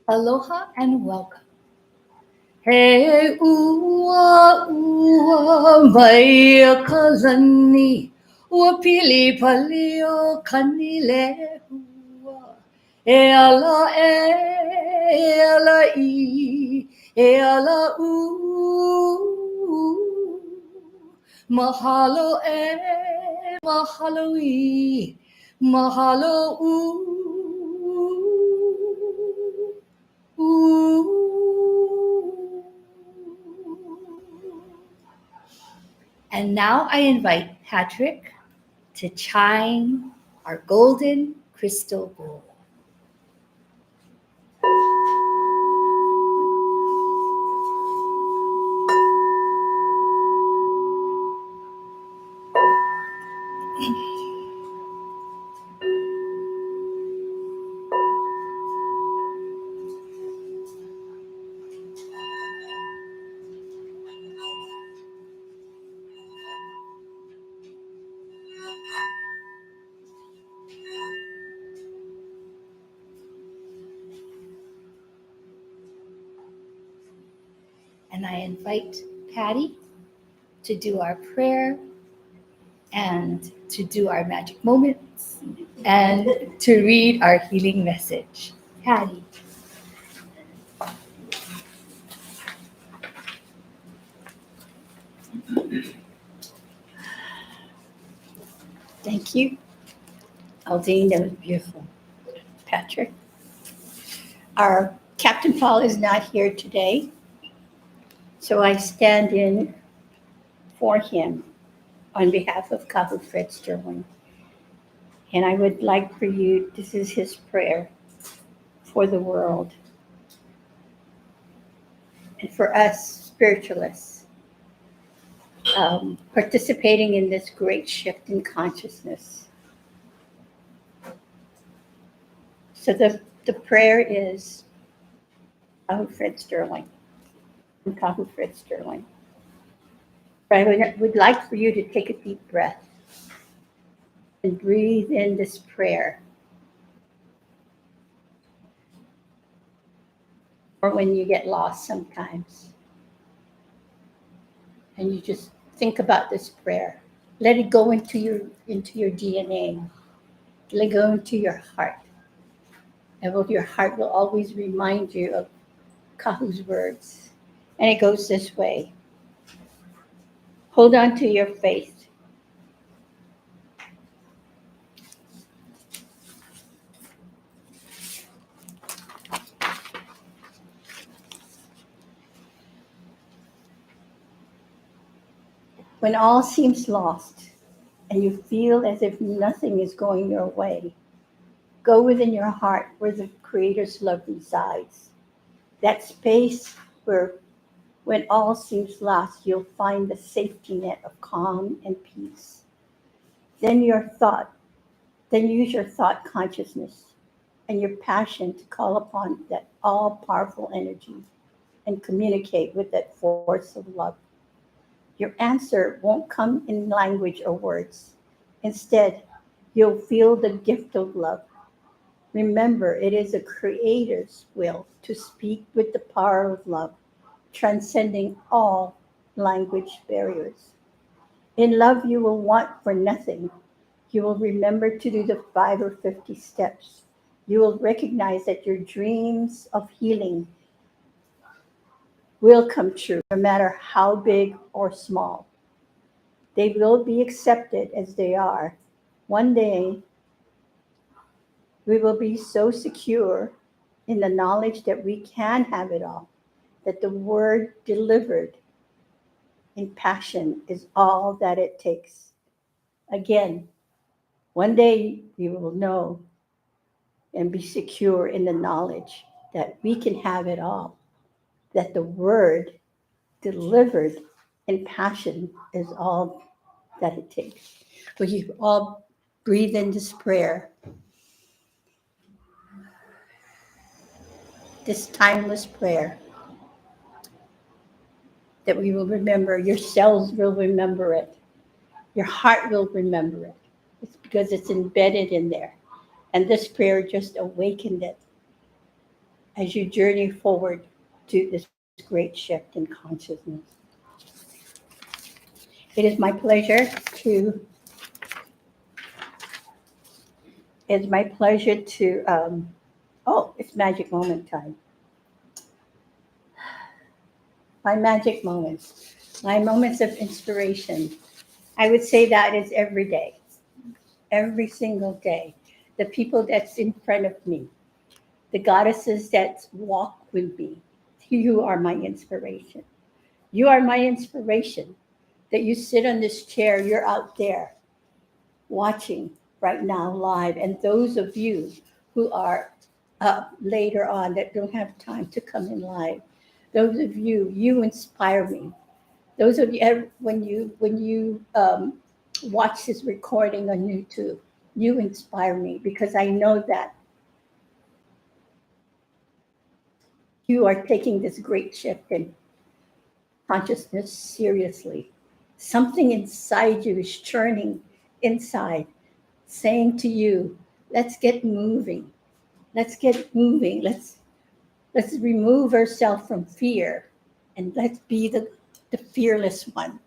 Aloha and welcome. He ua ua mai kalani ua pili pali o kanile hua e ala e ala mahalo mahalo mahalo And now I invite Patrick to chime our golden crystal bowl. And I invite Patty to do our prayer and to do our magic moments and to read our healing message. Patty. Thank you, Aldine. That was beautiful. Patrick. Our Captain Paul is not here today, so I stand in for him on behalf of Kahu Fred Sterling. And I would like for you, this is his prayer for the world and for us spiritualists participating in this great shift in consciousness. So the prayer is Kahu Fred Sterling. And Kahu Fred Sterling. I would like for you to take a deep breath and breathe in this prayer. Or when you get lost sometimes and you just think about this prayer, let it go into your DNA. Let it go into your heart. And your heart will always remind you of Kahu's words. And it goes this way. Hold on to your faith. When all seems lost and you feel as if nothing is going your way, go within your heart where the Creator's love resides. That space where, when all seems lost, you'll find the safety net of calm and peace. Then use your thought consciousness and your passion to call upon that all-powerful energy and communicate with that force of love. Your answer won't come in language or words. Instead, you'll feel the gift of love. Remember, it is the Creator's will to speak with the power of love, transcending all language barriers. In love, you will want for nothing. You will remember to do the 5 or 50 steps. You will recognize that your dreams of healing will come true, no matter how big or small. They will be accepted as they are. One day, we will be so secure in the knowledge that we can have it all, that the word delivered in passion is all that it takes. Again, one day we will know and be secure in the knowledge that we can have it all, that the word delivered in passion is all that it takes. Will you all breathe in this prayer, this timeless prayer, that we will remember, your cells will remember it, your heart will remember it. It's because it's embedded in there. And this prayer just awakened it. as you journey forward to this great shift in consciousness. It is my pleasure to it's my pleasure to it's magic moment time. My magic moments, my moments of inspiration. I would say that is every day, every single day. The people that's in front of me, the goddesses that walk with me, you are my inspiration. You are my inspiration. That you sit on this chair, you're out there watching right now live. And those of you who are later on that don't have time to come in live, those of you, you inspire me. Those of you, when you watch this recording on YouTube, you inspire me because I know that you are taking this great shift in consciousness seriously. Something inside you is churning inside, saying to you, let's get moving. Let's get moving. Let's remove ourselves from fear and let's be the fearless one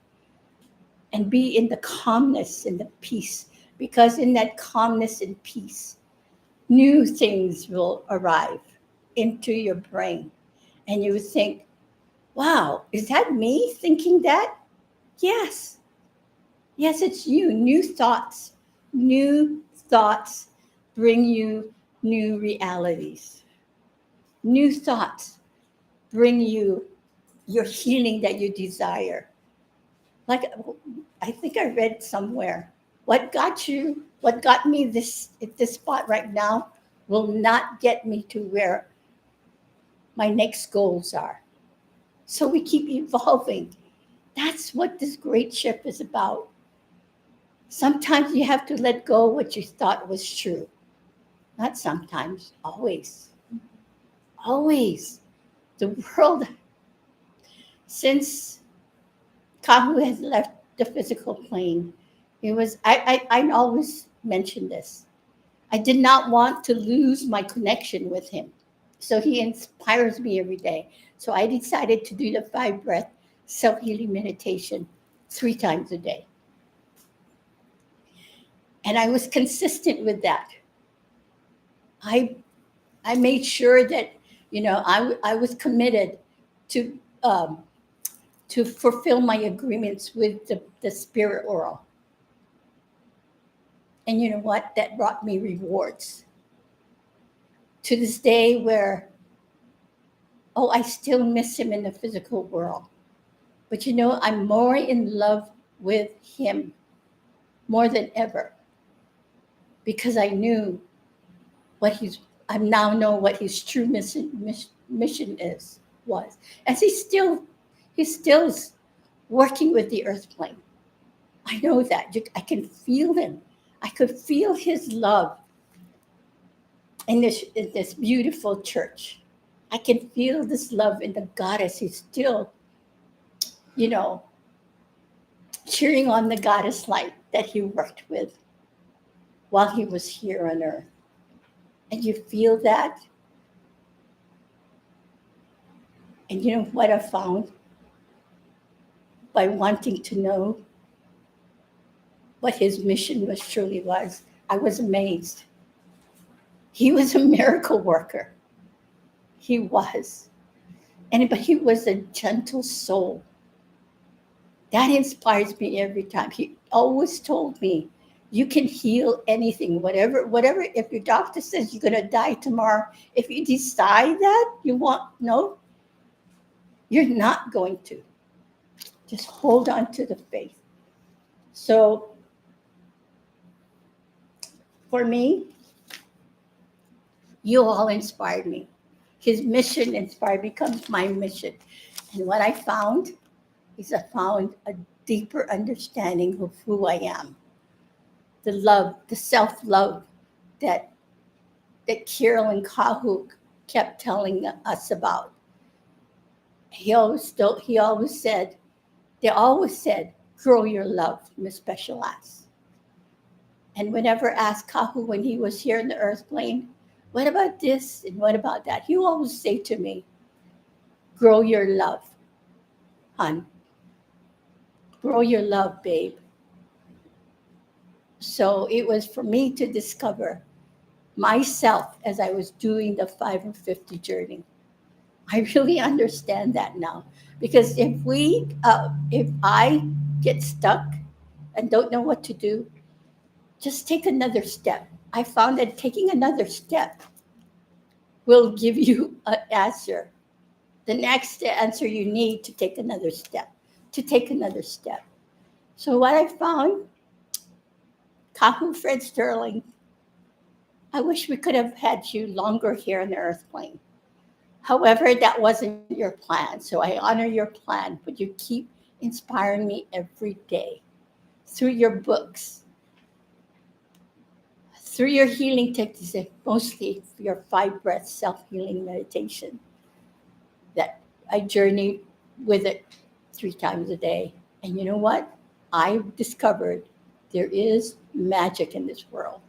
and be in the calmness and the peace. Because in that calmness and peace, new things will arrive into your brain. And you would think, wow, is that me thinking that? Yes. Yes, it's you. New thoughts. New thoughts bring you new realities. New thoughts bring you your healing that you desire. Like I think I read somewhere, what got me this at this spot right now will not get me to where my next goals are. So we keep evolving. That's what this great shift is about. Sometimes you have to let go what you thought was true. Not sometimes, always. Always. The world, since Kahu has left the physical plane, I always mention this. I did not want to lose my connection with him. So he inspires me every day. So I decided to do the 5 breath self healing meditation 3 times a day. And I was consistent with that. I I made sure that I was committed to um, to fulfill my agreements with the spirit world. And you know what? That brought me rewards to this day where, oh, I still miss him in the physical world. But I'm more in love with him more than ever because what he's, I now know what his true mission was. As he still is working with the earth plane. I know that. I can feel him. I could feel his love in this beautiful church. I can feel this love in the goddess. He's still, you know, cheering on the goddess light that he worked with while he was here on earth. And you feel that. And you know what I found? By wanting to know what his mission was truly was, I was amazed. He was a miracle worker. He was. But he was a gentle soul. That inspires me every time. He always told me, you can heal anything, whatever, if your doctor says you're gonna die tomorrow, if you decide that you want, no, you're not going to. Just hold on to the faith. So for me, you all inspired me. His mission inspired becomes my mission. And what I found is I found a deeper understanding of who I am. The love, the self-love that Kirill and Kahu kept telling us about. He always said, grow your love, Miss Special Ass. And whenever asked Kahu when he was here in the earth plane, What about this and what about that? He always say to me, grow your love, hon. Grow your love, babe. So it was for me to discover myself as I was doing the 5 or 50 journey. I really understand that now because if I get stuck and don't know what to do, just take another step. I found that taking another step will give you an answer. The next answer you need to take another step, to take another step. So what I found, Kahu Fred Sterling, I wish we could have had you longer here on the earth plane. However, that wasn't your plan. So I honor your plan, but you keep inspiring me every day through your books, through your healing techniques, and mostly your 5 breath self healing meditation that I journey with it 3 times a day. And you know what? I discovered there is magic in this world.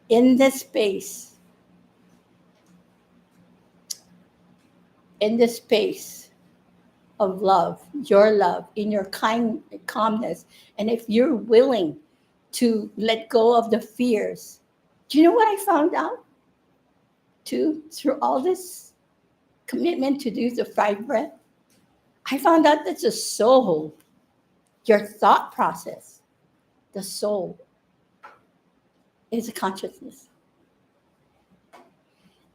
In this space, in this space of love, in your calmness, and if you're willing to let go of the fears, do you know what I found out too through all this commitment to do the 5 breath? I found out that the soul, your thought process, the soul is a consciousness.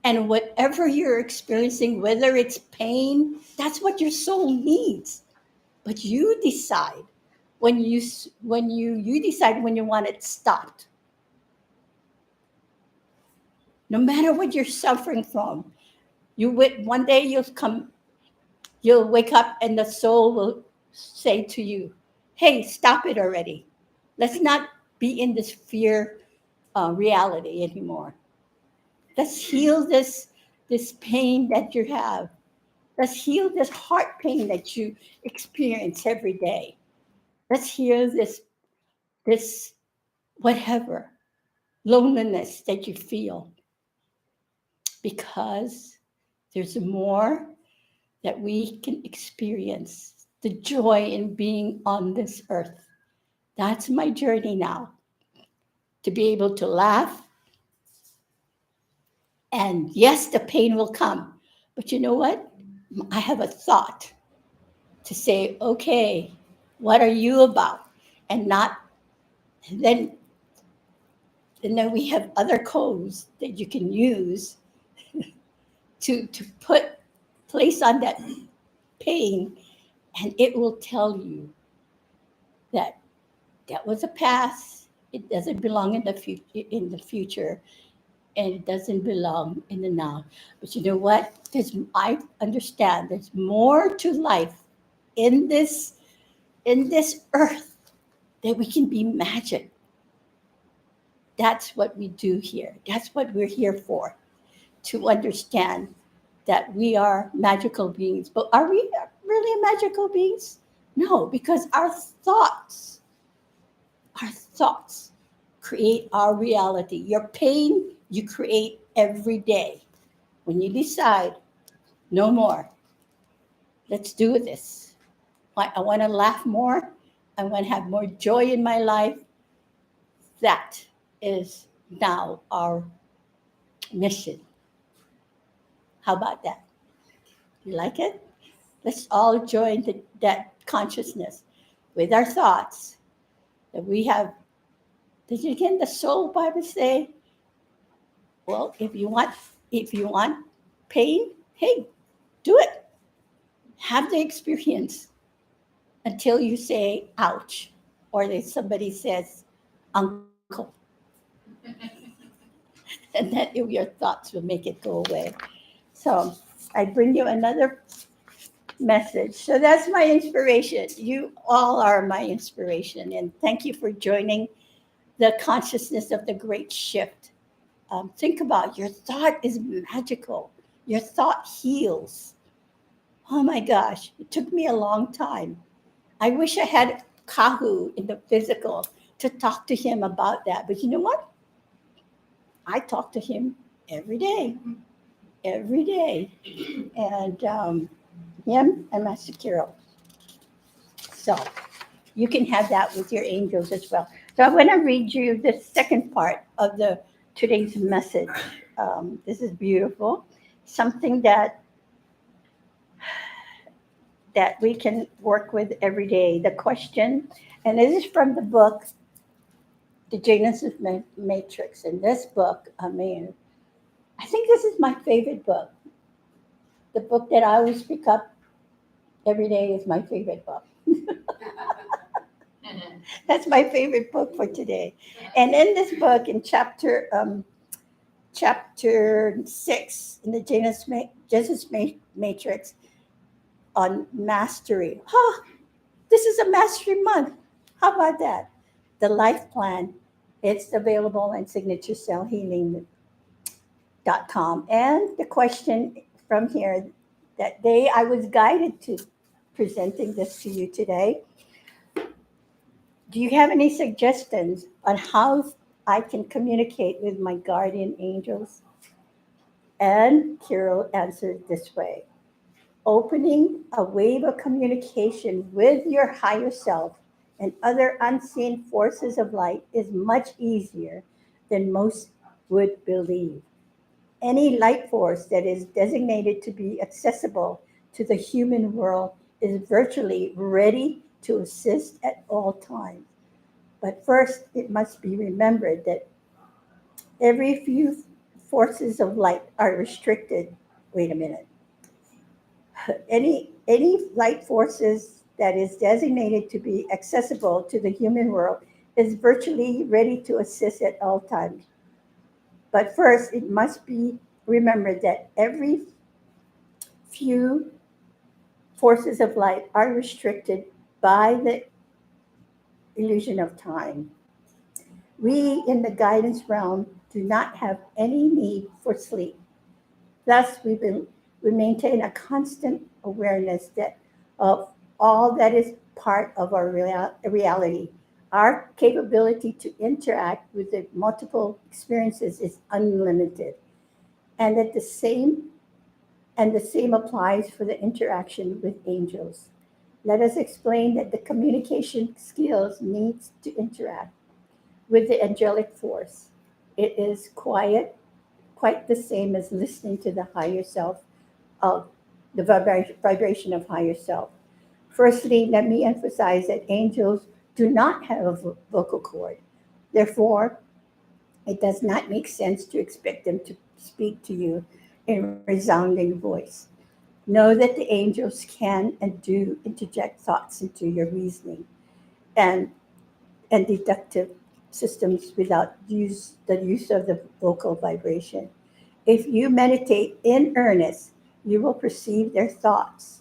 And whatever you're experiencing, whether it's pain, that's what your soul needs. But you decide when you decide when you want it stopped. No matter what you're suffering from, one day you'll wake up and the soul will say to you, "Hey, stop it already. Let's not be in this fear reality anymore. Let's heal this pain that you have. Let's heal this heart pain that you experience every day. Let's heal this whatever loneliness that you feel because there's more that we can experience. The joy in being on this earth. That's my journey now. To be able to laugh. And yes, the pain will come. But you know what? I have a thought to say, okay, what are you about? And not and then we have other codes that you can use to put place on that pain, and it will tell you that that was a past. It doesn't belong in the future, and it doesn't belong in the now. But you know what? I understand there's more to life in this earth that we can be magic. That's what we do here. That's what we're here for, to understand that we are magical beings. But are we really magical beings? No, because our thoughts create our reality. Your pain, you create every day. When you decide, no more, let's do this. I want to laugh more. I want to have more joy in my life. That is now our mission. How about that? You like it? Let's all join that consciousness with our thoughts that we have. Did you again the soul Bible say? Well, if you want pain, hey, do it. Have the experience until you say ouch, or that somebody says uncle, and then your thoughts will make it go away. So I bring you another message. So that's my inspiration. You all are my inspiration, and thank you for joining the consciousness of the great shift. Think about your thought is magical. Your thought heals. Oh my gosh, it took me a long time. I wish I had Kahu in the physical to talk to him about that. But you know what? I talk to him every day, every day. And him and Master Kiro. So you can have that with your angels as well. So I want to read you the second part of the today's message. This is beautiful. Something that we can work with every day. The question, and this is from the book, The Genesis Matrix. In this book, I mean, I think this is my favorite book. The book that I always pick up every day is my favorite book. That's my favorite book for today. And in this book, in chapter 6 in the Genesis Matrix on mastery. Oh, this is a mastery month. How about that? The life plan. It's available in signaturecellhealing.com. And the question from here that day I was guided to presenting this to you today. Do you have any suggestions on how I can communicate with my guardian angels? And Kirill answered this way: opening a wave of communication with your higher self and other unseen forces of light is much easier than most would believe. Any light force that is designated to be accessible to the human world is virtually ready to assist at all times. But first, it must be remembered that every few forces of light are restricted. Wait a minute. Any light forces that is designated to be accessible to the human world is virtually ready to assist at all times. But first, it must be remembered that every few forces of light are restricted by the illusion of time. We in the guidance realm do not have any need for sleep. Thus, we maintain a constant awareness that of all that is part of our reality. Our capability to interact with the multiple experiences is unlimited, and that the same applies for the interaction with angels. Let us explain that the communication skills needs to interact with the angelic force. It is quite the same as listening to the higher self of the vibration of higher self. Firstly, let me emphasize that angels do not have a vocal cord. Therefore, it does not make sense to expect them to speak to you in resounding voice. Know that the angels can and do interject thoughts into your reasoning and, and deductive systems without the use of the vocal vibration. If you meditate in earnest, you will perceive their thoughts.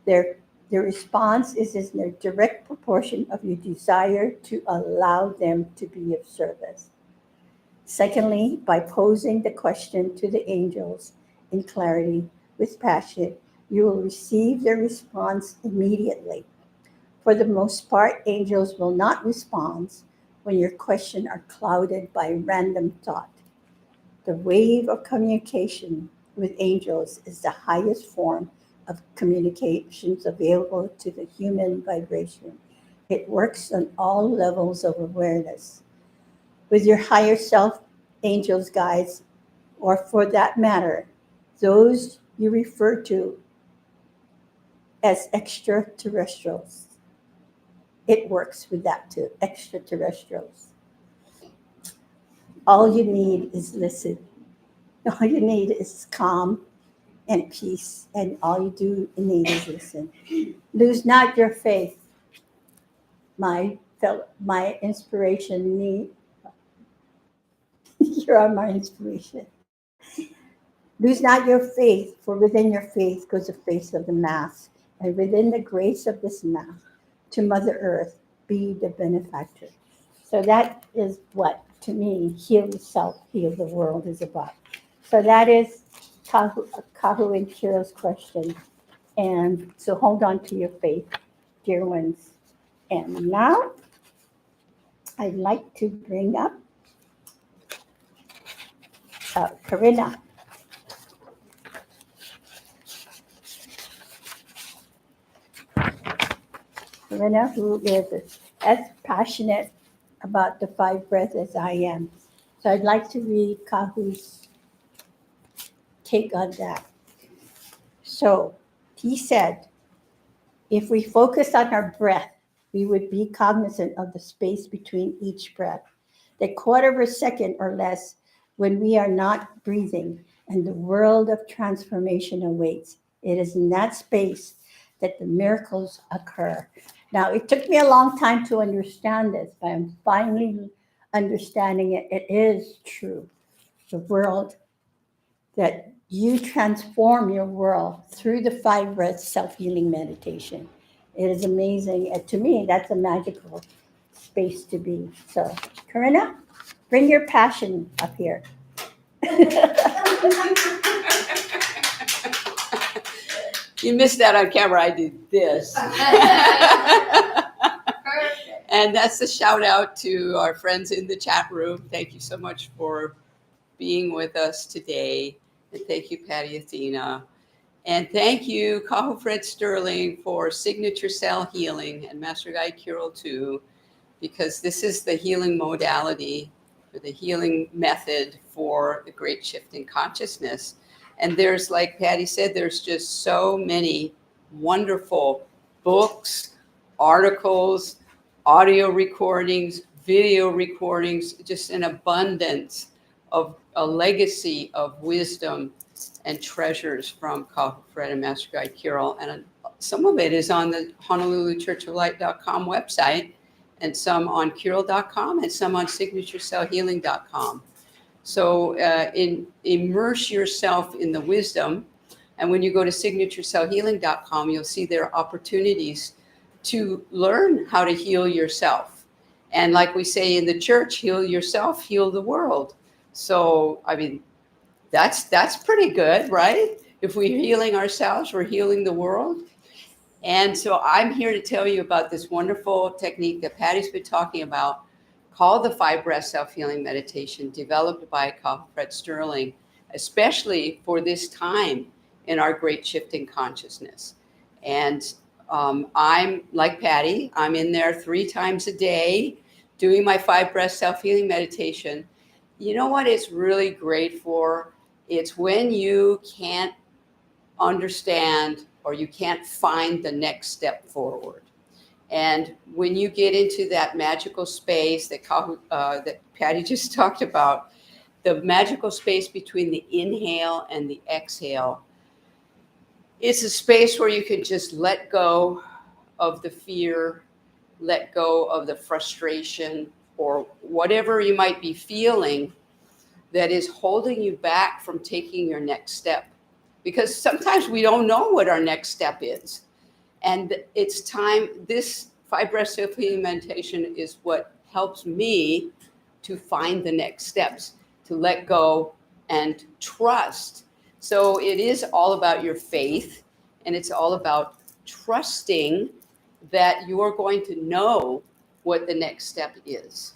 Their, their response is in a direct proportion of your desire to allow them to be of service. Secondly, by posing the question to the angels in clarity with passion, you will receive their response immediately. For the most part, angels will not respond when your questions are clouded by random thought. The wave of communication with angels is the highest form of communications available to the human vibration. It works on all levels of awareness. With your higher self, angels, guides, or for that matter, those you refer to as extraterrestrials. It works with that too, extraterrestrials. All you need is listen. All you need is calm and peace, and all you do need is listen. Lose not your faith, my inspiration. You are my inspiration. Lose not your faith, for within your faith goes the face of the mass, and within the grace of this mass, to Mother Earth, be the benefactor. So that is what, to me, heal yourself, heal the world is about. So that is Kahu and Kira's question. And so hold on to your faith, dear ones. And now I'd like to bring up Karina. Karina, who is as passionate about the five breaths as I am. So I'd like to read Kahu's take on that. So he said, if we focus on our breath, we would be cognizant of the space between each breath, the quarter of a second or less when we are not breathing, and the world of transformation awaits. It is in that space that the miracles occur. Now, it took me a long time to understand this, but I'm finally understanding it. It is true. The world that you transform your world through the five breath self-healing meditation. It is amazing. And to me, that's a magical space to be. So, Karina, bring your passion up here. You missed that on camera. I did this. And that's a shout out to our friends in the chat room. Thank you so much for being with us today. And thank you, Patty Athena. And thank you, Kahu Fred Sterling, for Signature Cell Healing and Master Guide Kirill 2, because this is the healing modality, or the healing method for the great shift in consciousness. And there's, like Patty said, there's just so many wonderful books, articles, audio recordings, video recordings, just an abundance of a legacy of wisdom and treasures from Kahu Fred and Master Guide Kirill. And some of it is on the Honolulu churchoflight.com website, and some on Kirill.com, and some on signaturecellhealing.com. So immerse yourself in the wisdom. And when you go to signaturecellhealing.com, you'll see there are opportunities to learn how to heal yourself. And like we say in the church, heal yourself, heal the world. So, I mean, that's pretty good, right? If we're healing ourselves, we're healing the world. And so I'm here to tell you about this wonderful technique that Patty's been talking about, called the Five Breath Self-Healing Meditation, developed by Kahu Fred Sterling, especially for this time in our great shift in consciousness. And I'm like Patty, I'm in there 3 times a day doing my Five Breath Self-Healing Meditation. You know what it's really great for? It's when you can't understand or you can't find the next step forward. And when you get into that magical space that Patty just talked about, the magical space between the inhale and the exhale, it's a space where you can just let go of the fear, let go of the frustration, or whatever you might be feeling that is holding you back from taking your next step. Because sometimes we don't know what our next step is. And it's time, this Five Breath Self-Healing Meditation is what helps me to find the next steps, to let go and trust. So it is all about your faith, and it's all about trusting that you are going to know what the next step is.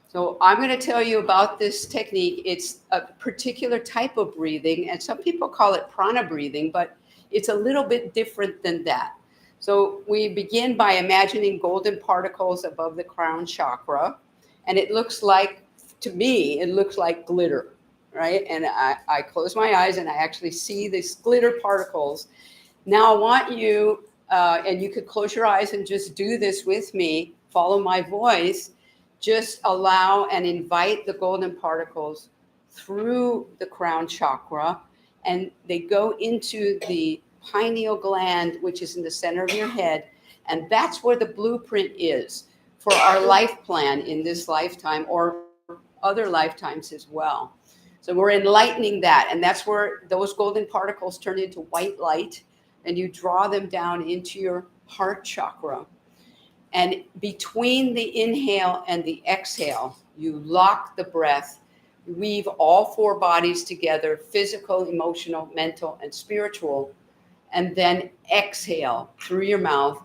So I'm going to tell you about this technique. It's a particular type of breathing, and some people call it prana breathing, but it's a little bit different than that. So we begin by imagining golden particles above the crown chakra, and it looks like, to me, it looks like glitter, right? And I close my eyes and I actually see these glitter particles. Now I want you, and you could close your eyes and just do this with me, follow my voice. Just allow and invite the golden particles through the crown chakra, and they go into the pineal gland, which is in the center of your head. And that's where the blueprint is for our life plan in this lifetime or other lifetimes as well. So we're enlightening that. And that's where those golden particles turn into white light, and you draw them down into your heart chakra. And between the inhale and the exhale, you lock the breath, weave all 4 bodies together, physical, emotional, mental, and spiritual, and then exhale through your mouth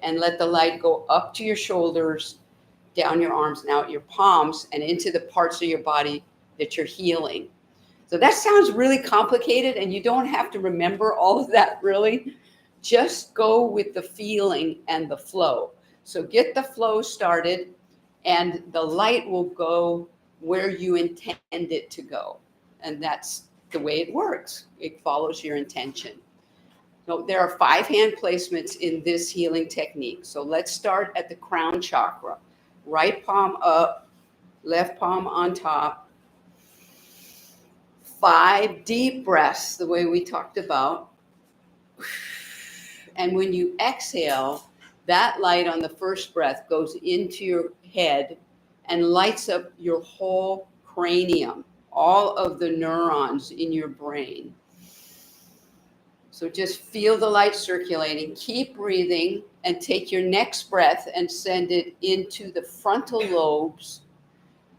and let the light go up to your shoulders, down your arms, and out your palms, and into the parts of your body that you're healing. So that sounds really complicated, and you don't have to remember all of that really. Just go with the feeling and the flow. So get the flow started, and the light will go where you intend it to go. And that's the way it works. It follows your intention. So there are 5 hand placements in this healing technique. So let's start at the crown chakra. Right palm up, left palm on top. 5 deep breaths, the way we talked about. And when you exhale, that light on the first breath goes into your head and lights up your whole cranium, all of the neurons in your brain. So just feel the light circulating, keep breathing, and take your next breath and send it into the frontal lobes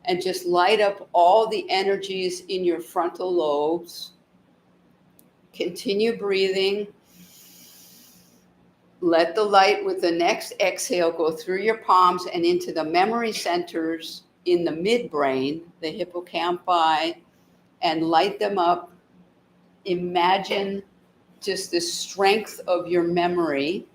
and just light up all the energies in your frontal lobes. Continue breathing. Let the light with the next exhale go through your palms and into the memory centers in the midbrain, the hippocampi, and light them up. Imagine just the strength of your memory.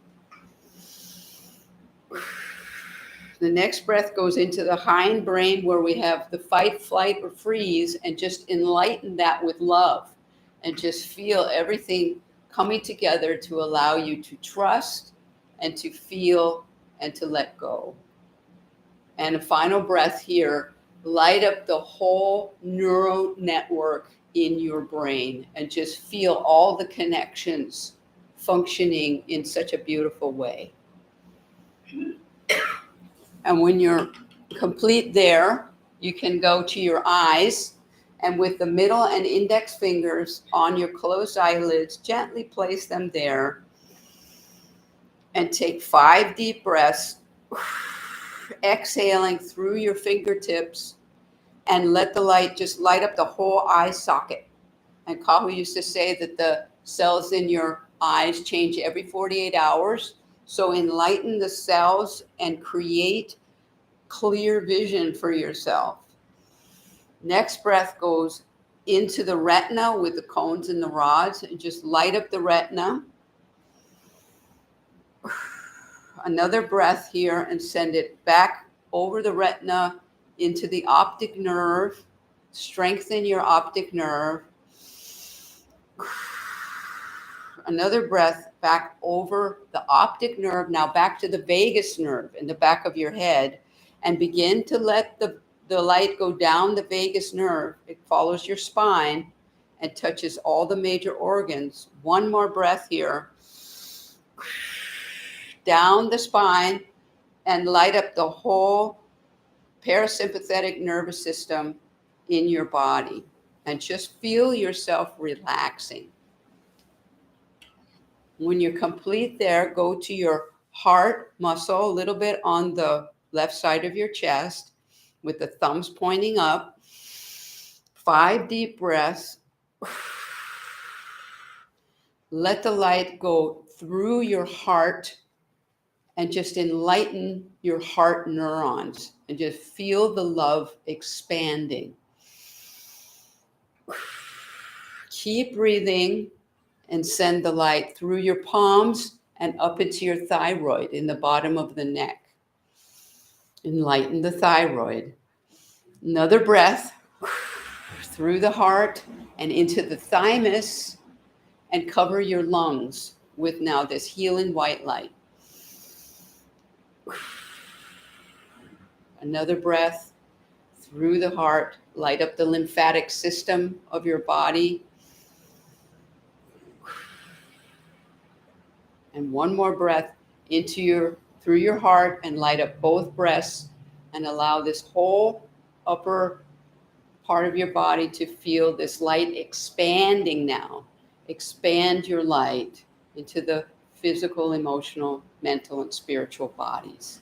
The next breath goes into the hindbrain where we have the fight, flight, or freeze, and just enlighten that with love and just feel everything coming together to allow you to trust and to feel and to let go. And a final breath here, light up the whole neural network in your brain and just feel all the connections functioning in such a beautiful way. And when you're complete there, you can go to your eyes, and with the middle and index fingers on your closed eyelids, gently place them there and take 5 deep breaths, exhaling through your fingertips, and let the light just light up the whole eye socket. And Kahu used to say that the cells in your eyes change every 48 hours. So enlighten the cells and create clear vision for yourself. Next breath goes into the retina with the cones and the rods, and just light up the retina. Another breath here and send it back over the retina into the optic nerve. Strengthen your optic nerve. Another breath back over the optic nerve, now back to the vagus nerve in the back of your head, and begin to let the light go down the vagus nerve. It follows your spine and touches all the major organs. One more breath here. Down the spine and light up the whole parasympathetic nervous system in your body. And just feel yourself relaxing. When you're complete there, go to your heart muscle, a little bit on the left side of your chest with the thumbs pointing up. 5 deep breaths. Let the light go through your heart and just enlighten your heart neurons and just feel the love expanding. Keep breathing and send the light through your palms and up into your thyroid in the bottom of the neck. Enlighten the thyroid. Another breath through the heart and into the thymus, and cover your lungs with now this healing white light. Another breath through the heart, light up the lymphatic system of your body. And one more breath through your heart and light up both breasts and allow this whole upper part of your body to feel this light expanding now. Expand your light into the physical, emotional, mental, and spiritual bodies.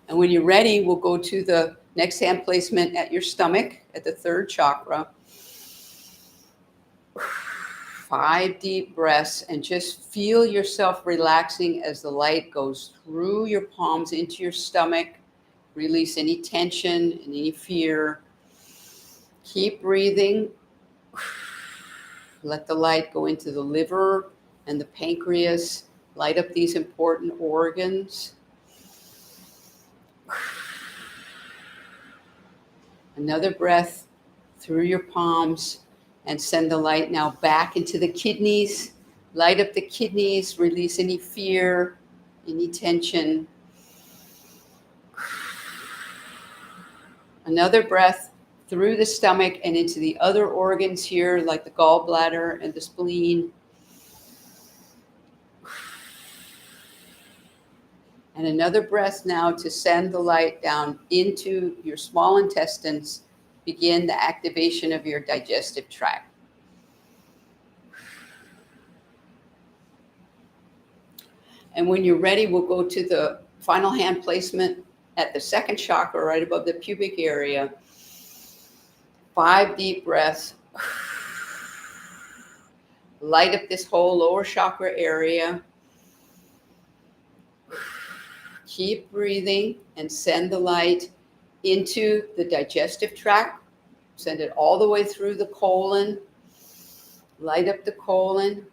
And when you're ready, we'll go to the next hand placement at your stomach, at the 3rd chakra. 5 deep breaths and just feel yourself relaxing as the light goes through your palms into your stomach. Release any tension and any fear. Keep breathing. Let the light go into the liver and the pancreas. Light up these important organs. Another breath through your palms and send the light now back into the kidneys. Light up the kidneys, release any fear, any tension. Another breath through the stomach and into the other organs here, like the gallbladder and the spleen. And another breath now to send the light down into your small intestines. Begin the activation of your digestive tract. And when you're ready, we'll go to the final hand placement at the second chakra, right above the pubic area. 5 deep breaths. Light up this whole lower chakra area. Keep breathing and send the light into the digestive tract. Send it all the way through the colon. Light up the colon.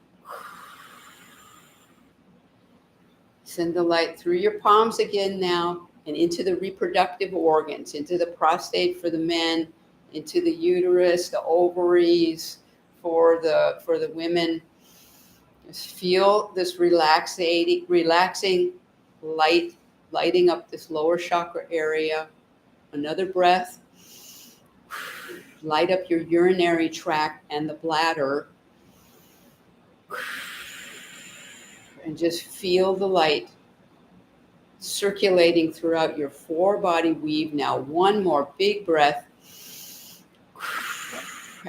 Send the light through your palms again now and into the reproductive organs, into the prostate for the men, into the uterus, the ovaries for the women. Just feel this relaxing light lighting up this lower chakra area. Another breath. Light up your urinary tract and the bladder. And just feel the light circulating throughout your 4-body weave. Now, one more big breath.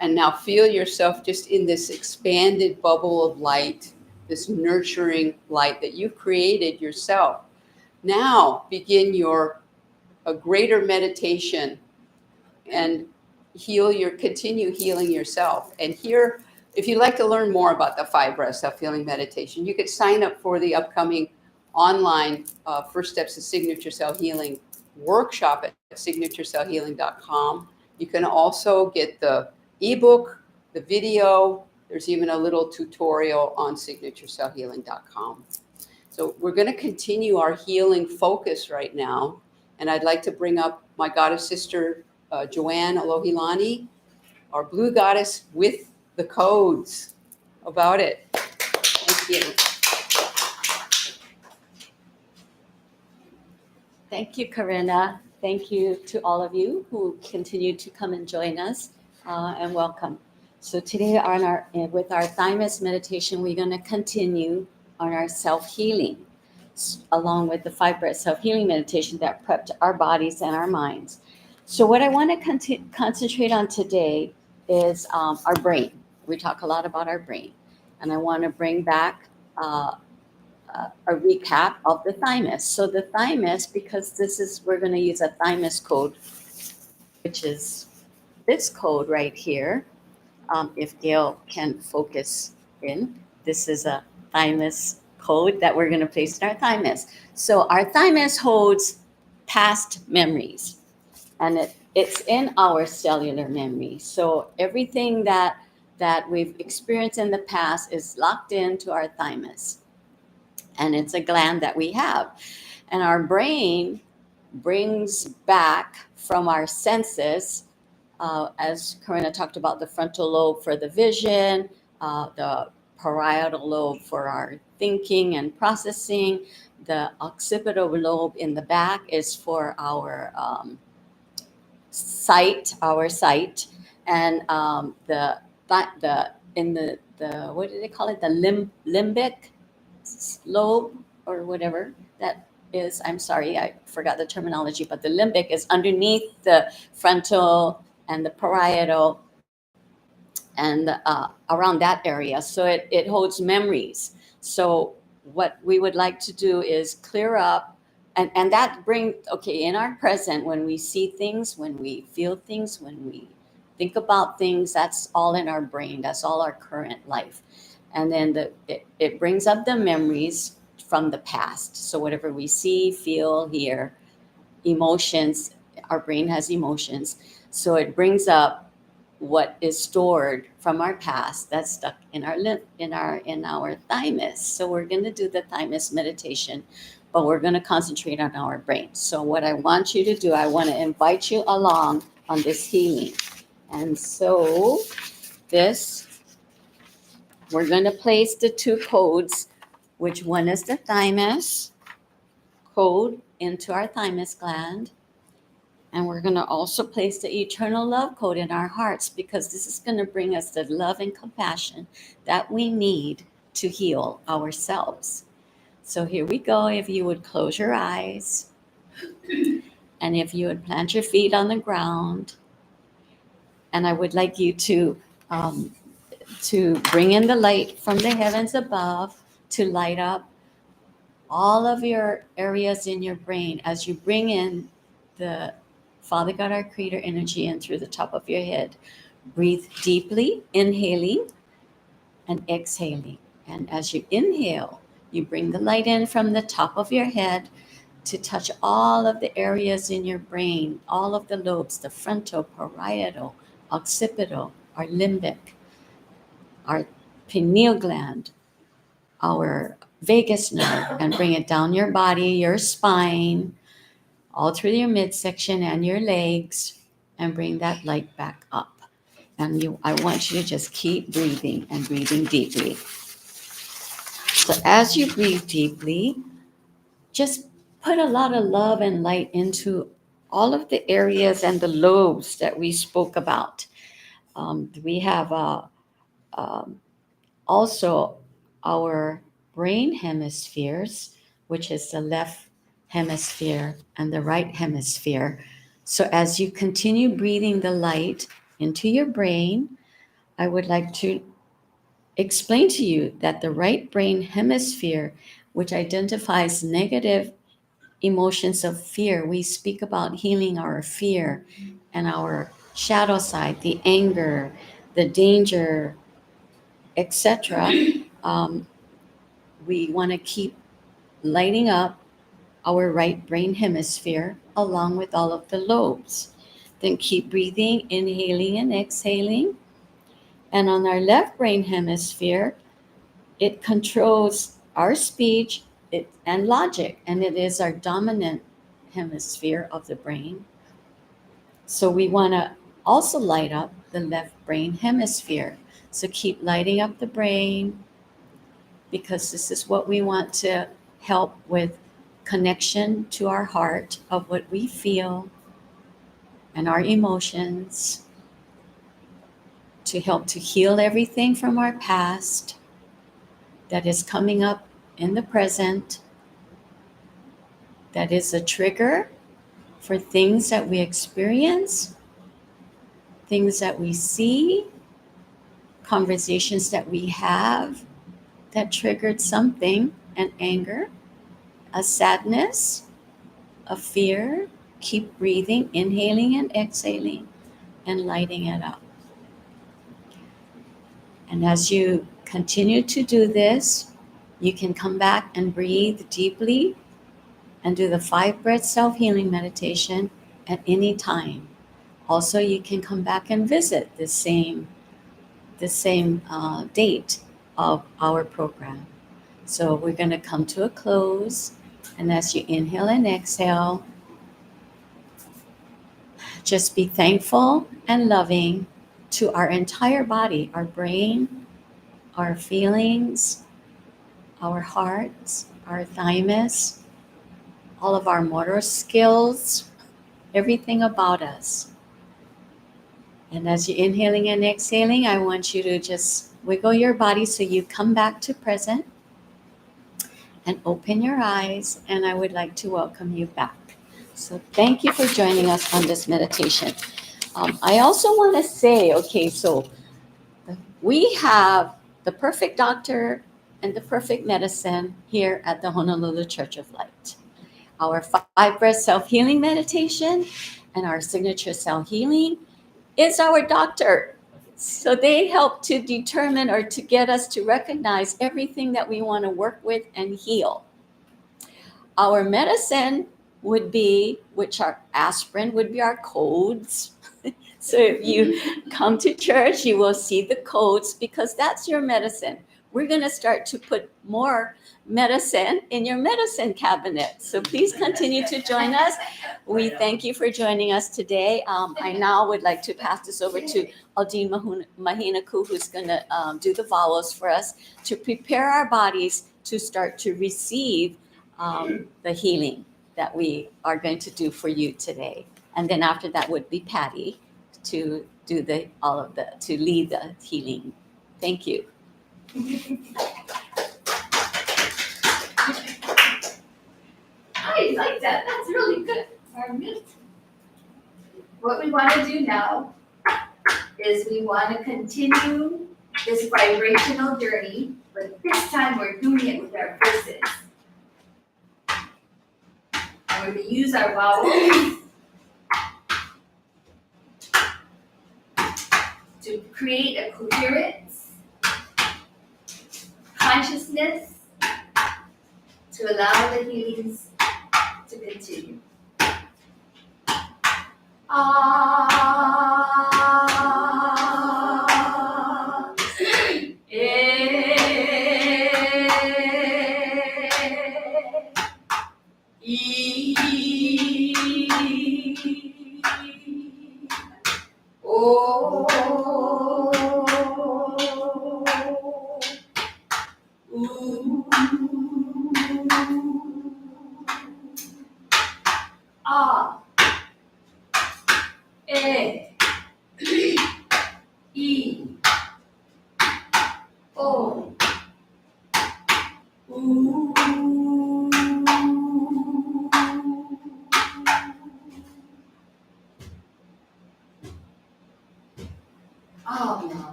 And now feel yourself just in this expanded bubble of light, this nurturing light that you've created yourself. Now begin a greater meditation and continue healing yourself. And here, if you'd like to learn more about the 5 breaths of healing meditation, you could sign up for the upcoming online First Steps to Signature Cell Healing workshop at signaturecellhealing.com. You can also get the ebook, the video. There's even a little tutorial on signaturecellhealing.com. So we're going to continue our healing focus right now. And I'd like to bring up my goddess sister, Joanne Alohilani, our blue goddess with the codes about it. Thank you. Thank you, Corinna. Thank you to all of you who continue to come and join us, and welcome. So today with our thymus meditation, we're going to continue on our self-healing, along with the 5 breath self-healing meditation that prepped our bodies and our minds. So what I want to concentrate on today is our brain. We talk a lot about our brain, and I want to bring back a recap of the thymus. So the thymus, because we're going to use a thymus code, which is this code right here. If Gail can focus in, this is a thymus code that we're going to place in our thymus. So our thymus holds past memories, and it's in our cellular memory. So everything that we've experienced in the past is locked into our thymus. And it's a gland that we have. And our brain brings back from our senses, as Corinna talked about, the frontal lobe for the vision, the parietal lobe for our thinking and processing, the occipital lobe in the back is for our sight, and the what do they call it? The limbic lobe or whatever that is. I'm sorry, I forgot the terminology, but the limbic is underneath the frontal and the parietal and around that area. So it holds memories. So what we would like to do is clear up and that in our present, when we see things, when we feel things, when we think about things, that's all in our brain. That's all our current life. And then it brings up the memories from the past. So whatever we see, feel, hear, emotions, our brain has emotions. So it brings up what is stored from our past that's stuck in our thymus. So we're going to do the thymus meditation, but we're going to concentrate on our brain. So what I want you to do, I want to invite you along on this healing. And so we're going to place the two codes, which one is the thymus code into our thymus gland. And we're going to also place the eternal love code in our hearts, because this is going to bring us the love and compassion that we need to heal ourselves. So here we go. If you would close your eyes, and if you would plant your feet on the ground, and I would like you to bring in the light from the heavens above to light up all of your areas in your brain as you bring in the Father God, our Creator energy in through the top of your head. Breathe deeply, inhaling and exhaling. And as you inhale, you bring the light in from the top of your head to touch all of the areas in your brain, all of the lobes, the frontal, parietal, occipital, our limbic, our pineal gland, our vagus nerve, and bring it down your body, your spine, all through your midsection and your legs, and bring that light back up. And I want you to just keep breathing and breathing deeply. So as you breathe deeply, just put a lot of love and light into all of the areas and the lobes that we spoke about. We have also our brain hemispheres, which is the left hemisphere and the right hemisphere. So as you continue breathing the light into your brain, I would like to explain to you that the right brain hemisphere, which identifies negative emotions of fear, we speak about healing our fear and our shadow side, the anger, the danger, etc. We want to keep lighting up our right brain hemisphere along with all of the lobes. Then keep breathing, inhaling and exhaling. And on our left brain hemisphere, it controls our speech and logic, and it is our dominant hemisphere of the brain. So we want to also light up the left brain hemisphere. So keep lighting up the brain, because this is what we want to help with connection to our heart of what we feel and our emotions, to help to heal everything from our past that is coming up in the present, that is a trigger for things that we experience, things that we see, conversations that we have that triggered something, an anger, a sadness, a fear. Keep breathing, inhaling and exhaling, and lighting it up. And as you continue to do this, you can come back and breathe deeply and do the 5-breath self-healing meditation at any time. Also, you can come back and visit the same date of our program. So we're going to come to a close. And as you inhale and exhale, just be thankful and loving to our entire body, our brain, our feelings, our hearts, our thymus, all of our motor skills, everything about us. And as you're inhaling and exhaling, I want you to just wiggle your body so you come back to present and open your eyes, and I would like to welcome you back. So thank you for joining us on this meditation. I also want to say, so we have the perfect doctor and the perfect medicine here at the Honolulu Church of Light. Our 5-breath self-healing meditation and our signature cell healing is our doctor. So they help to determine or to get us to recognize everything that we want to work with and heal. Our medicine would be, which are aspirin would be our codes. So if you come to church, you will see the codes because that's your medicine. We're going to start to put more medicine in your medicine cabinet. So please continue to join us. We thank you for joining us today. I now would like to pass this over to Aldine Mahinaku, who's going to do the vowels for us to prepare our bodies to start to receive the healing that we are going to do for you today. And then after that would be Patty to do to lead the healing. Thank you. I like that. That's really good. What we want to do now is we want to continue this vibrational journey, but this time we're doing it with our voices. And we're going to use our vowels to create a coherence, consciousness, to allow the healings to continue.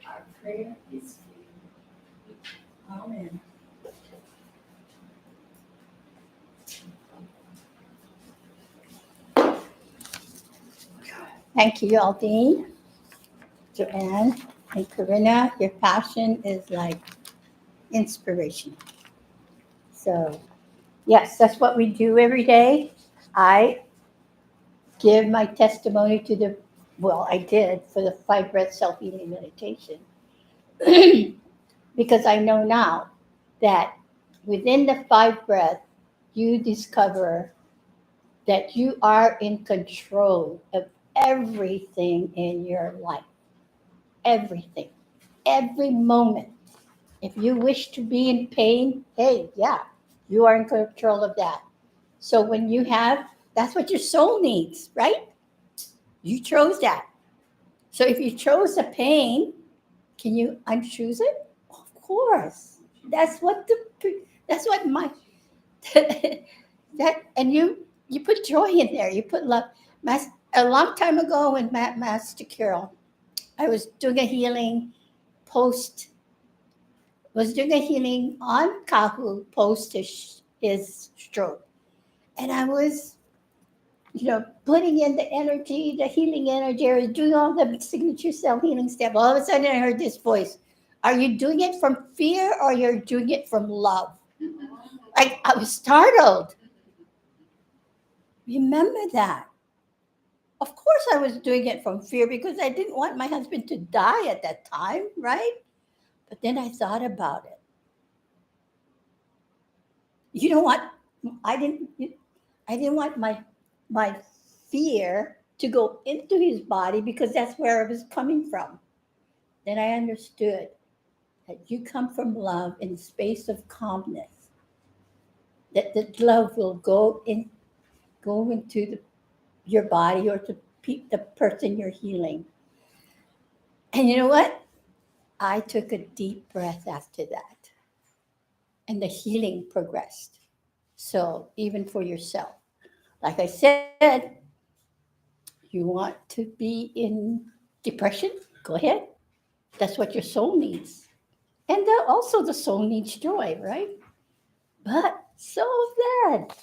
Our prayer is free. Amen. Thank you, Aldine, Joanne, and Corinna. Your passion is like inspiration. So, yes, that's what we do every day. I give my testimony I did for the 5-breath self-healing meditation. Because I know now that within the 5 breath, you discover that you are in control of everything in your life. Everything. Every moment. If you wish to be in pain, hey, yeah, you are in control of that. So when that's what your soul needs, right? You chose that. So if you chose the pain, can you unchoose it? Of course. That's what my and you put joy in there. You put love. A long time ago when Master Carol, I was doing a healing on Kahu post his stroke. And I was, putting in the energy, the healing energy. I was doing all the signature cell healing stuff. All of a sudden I heard this voice. Are you doing it from fear or you're doing it from love? I was startled. Remember that. Of course I was doing it from fear because I didn't want my husband to die at that time, right? But then I thought about it. You know what? I didn't want my fear to go into his body because that's where it was coming from. Then I understood that you come from love in a space of calmness. That the love will go into your body or to the person you're healing. And you know what? I took a deep breath after that. And the healing progressed. So even for yourself, like I said, you want to be in depression? Go ahead. That's what your soul needs. And also the soul needs joy, right? But so that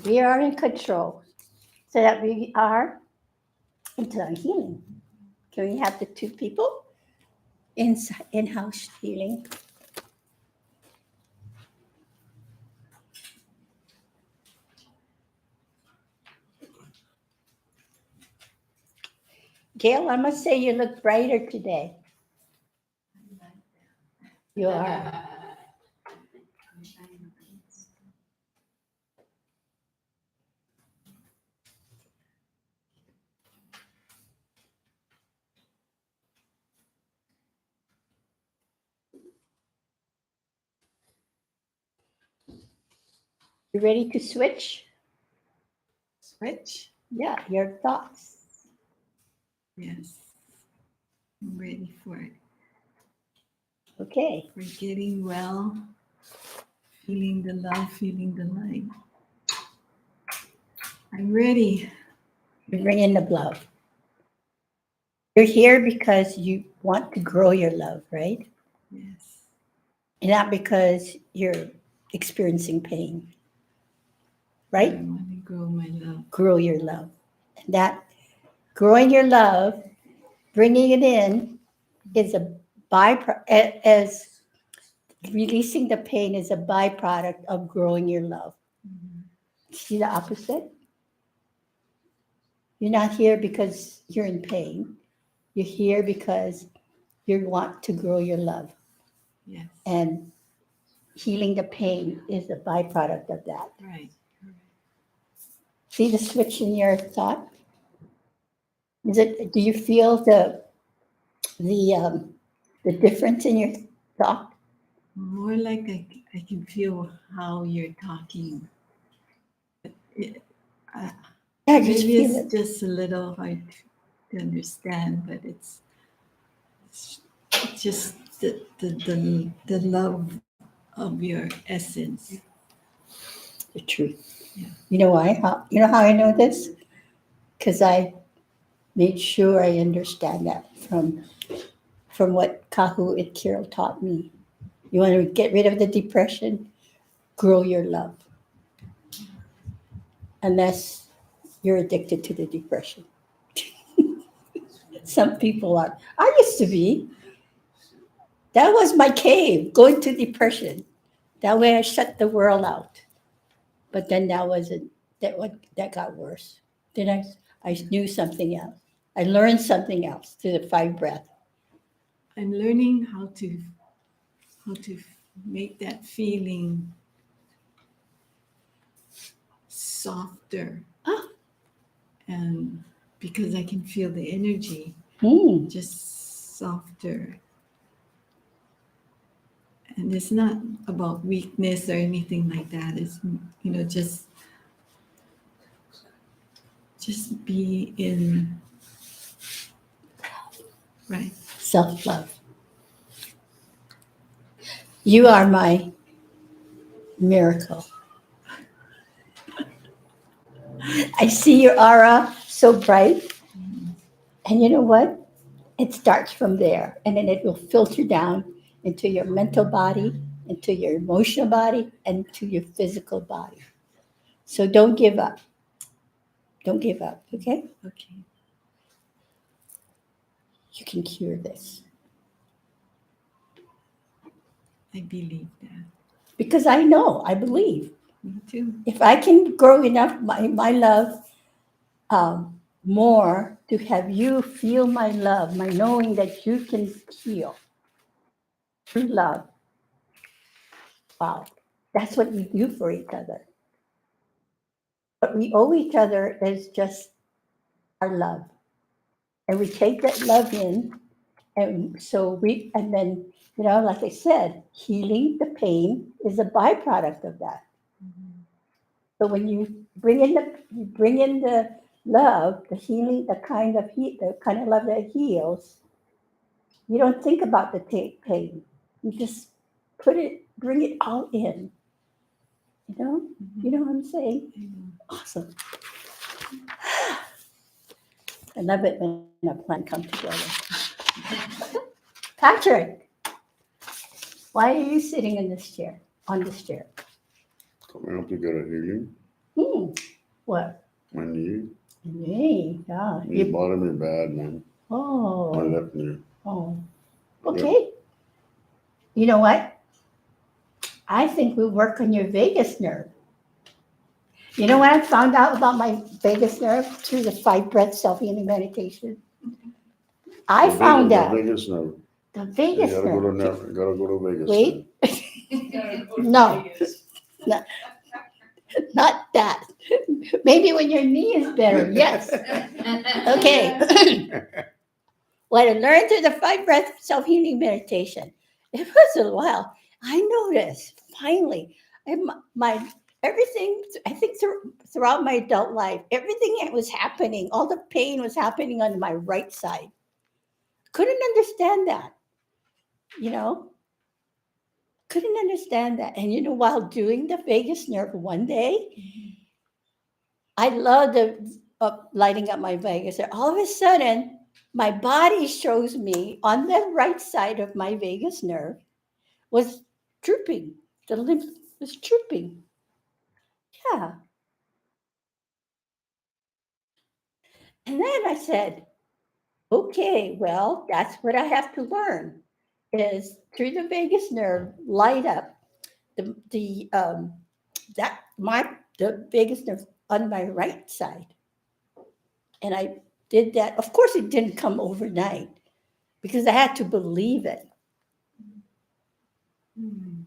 we are in control so that we are into our healing. Can we have the 2 people in-house healing? Gail, I must say you look brighter today. You are. You ready to switch? Switch? Yeah, your thoughts. Yes. I'm ready for it. Okay. For getting well, feeling the love, feeling the light. I'm ready. You bring in the love. You're here because you want to grow your love, right? Yes. And not because you're experiencing pain, I right? want to grow my love. Grow your love. And that growing your love, bringing it in, is a byproduct, as releasing the pain is a byproduct of growing your love. Mhm. See the opposite? You're not here because you're in pain. You're here because you want to grow your love. Yes. And healing the pain is a byproduct of that. Right. See the switch in your thought? Do you feel the difference in your thought? More like I can feel how you're talking. It, uh, Yeah, just maybe feel it's it. just a little hard to understand, but it's just the love of your essence. The truth. Yeah. You know why? You know how I know this? Because I made sure I understand that from what Kahu and Kirill taught me. You want to get rid of the depression, grow your love. Unless you're addicted to the depression. Some people are. I used to be. That was my cave, going to depression. That way I shut the world out. But then that wasn't that got worse. Then I knew something else. I learned something else through the 5 breath. I'm learning how to make that feeling softer, Ah, and because I can feel the energy hmm. just softer, and it's not about weakness or anything like that. It's just be in right. Self love. You are my miracle. I see your aura so bright. And you know what? It starts from there. And then it will filter down into your mental body, into your emotional body, and to your physical body. So don't give up. Don't give up, okay? Okay. You can cure this. I believe that. Because I know, I believe. Me too. If I can grow enough my love more to have you feel my love, my knowing that you can heal through love, wow, that's what we do for each other. What we owe each other is just our love. And we take that love in, and and then, like I said, healing the pain is a byproduct of that. Mhm. So when you bring in the love, the healing, the kind of love that heals, you don't think about the pain. You just bring it all in. You know, you know what I'm saying? I know. Awesome. I love it when a plan comes together. Patrick, why are you sitting in this chair? On this chair? Coming up to get a healing. Hmm. What? My knee. Yay. Yeah. Knee bothering me bad, man. My Oh. left knee. Oh. Okay. You know what? I think we work on your vagus nerve. You know what I found out about my vagus nerve through the 5 breath self healing meditation? I found The out biggest nerve. the You Vegas gotta go to nerve. gotta go to Vegas. Wait. No, not that. Maybe when your knee is better, yes. Okay. What I learned through the 5 breath self-healing meditation, it was a while. I noticed finally, my everything. I think throughout my adult life, everything that was happening, all the pain was happening on my right side. Couldn't understand that, you know. Couldn't understand that. And while doing the vagus nerve one day, I love the lighting up my vagus nerve. All of a sudden, my body shows me on the right side of my vagus nerve was drooping. The lymph was drooping. Yeah. And then I said, okay, well, that's what I have to learn is through the vagus nerve, light up the vagus nerve on my right side. And I did that. Of course, it didn't come overnight because I had to believe it. And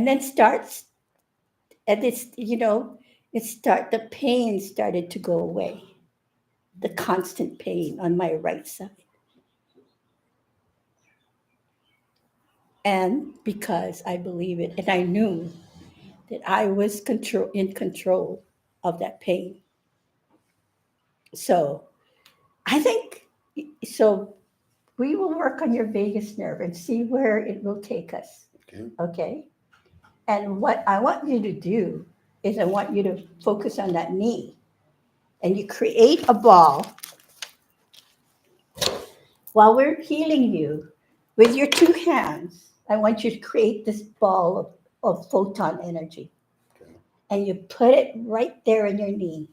then the pain started to go away. The constant pain on my right side. And because I believe it, and I knew that I was in control of that pain. So I think so. We will work on your vagus nerve and see where it will take us. Okay. Okay. And what I want you to do is I want you to focus on that knee. And you create a ball while we're healing you with your 2 hands. I want you to create this ball of photon energy. Okay. And you put it right there in your knee.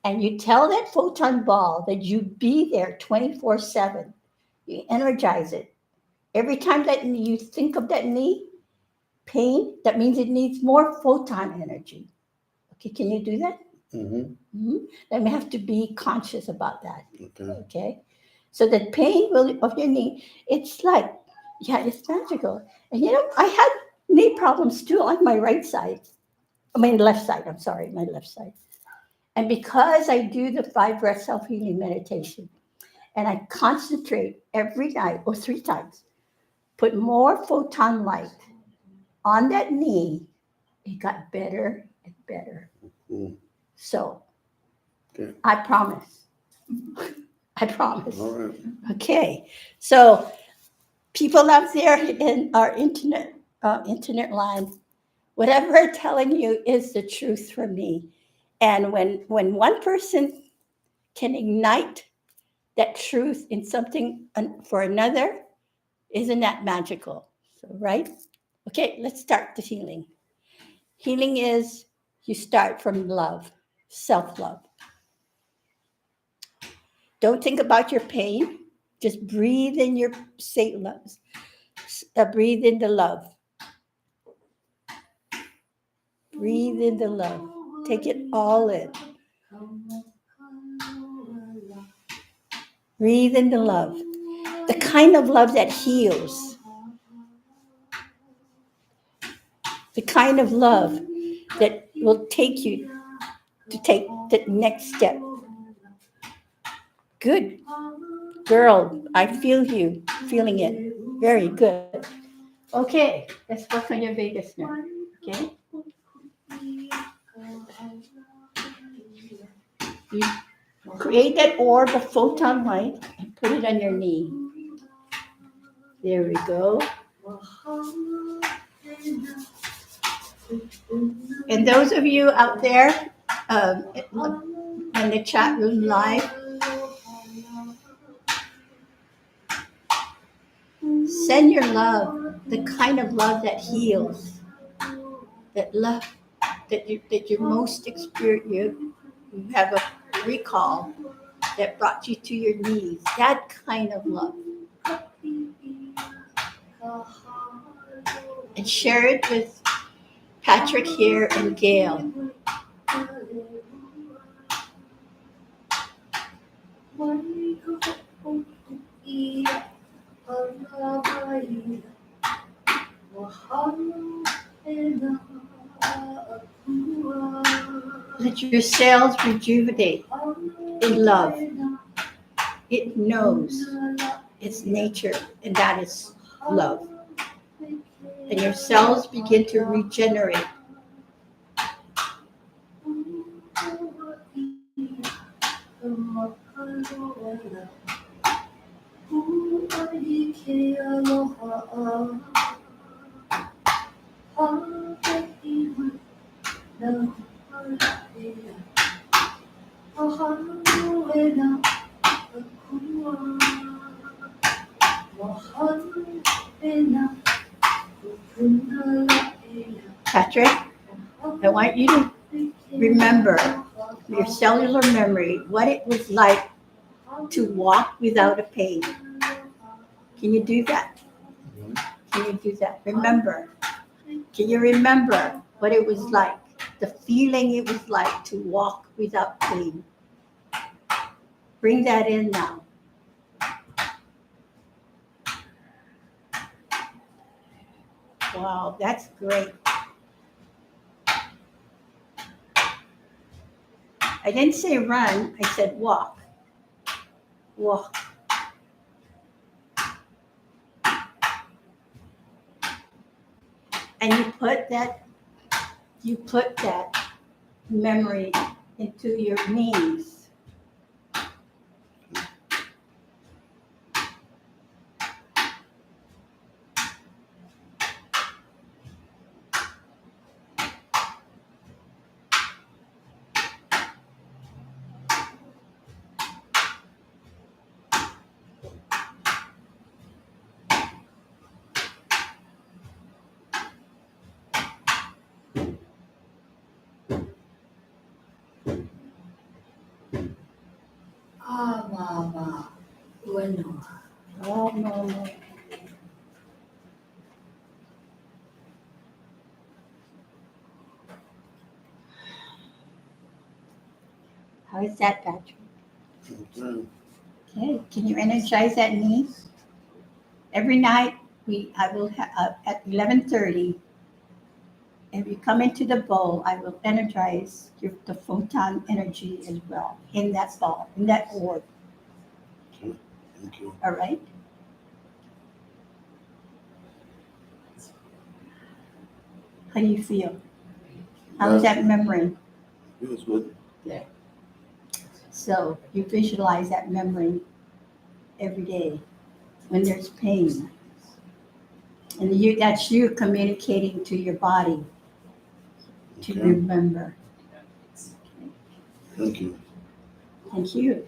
And you tell that photon ball that you be there 24/7. You energize it. Every time that you think of that knee pain, that means it needs more photon energy. Okay, can you do that? Mm-hmm. Then we have to be conscious about that. Okay. Okay, so the pain of your knee, it's like, yeah, it's magical. And I had knee problems too on my right side. I mean, left side. I'm sorry, my left side. And because I do the 5 breath self healing meditation, and I concentrate every night or 3 times, put more photon light on that knee, it got better and better. Mm. So, Okay. I promise. I promise. All right. Okay. So, people out there in our internet line, whatever I'm telling you is the truth for me. And when one person can ignite that truth in something for another, isn't that magical? So, right? Okay, let's start the healing. Healing is you start from love, self-love. Don't think about your pain. Just breathe in your breathe in the love. Breathe in the love. Take it all in. Breathe in the love. The kind of love that heals. The kind of love that will take you to take the next step. Good. Girl, I feel you feeling it. Very good. Okay, let's work on your vagus nerve. Okay. You create that orb of photon light and put it on your knee. There we go. And those of you out there in the chat room live, send your love, the kind of love that heals, that love that you most experience. You have a recall that brought you to your knees. That kind of love. And share it with Patrick here and Gail. your cells rejuvenate in love. It knows its nature, and that is love. And your cells begin to regenerate. Patrick, I want you to remember your cellular memory, what it was like to walk without a pain. Can you do that? Can you do that? Remember. Can you remember what it was like, the feeling it was like to walk without pain? Bring that in now. Wow, that's great. I didn't say run, I said walk. Walk. And you put that memory into your knees. Mama. Bueno. Oh, no. How is that, Patrick? Okay. Okay, can you energize that knee? Every night, I will at 11:30. If you come into the bowl, I will energize the photon energy as well in that ball, in that orb. Thank you. All right. How do you feel? How is that memory? Feels good. So you visualize that memory every day when there's pain. And that's you communicating to your body to Okay. remember. Thank you. Thank you.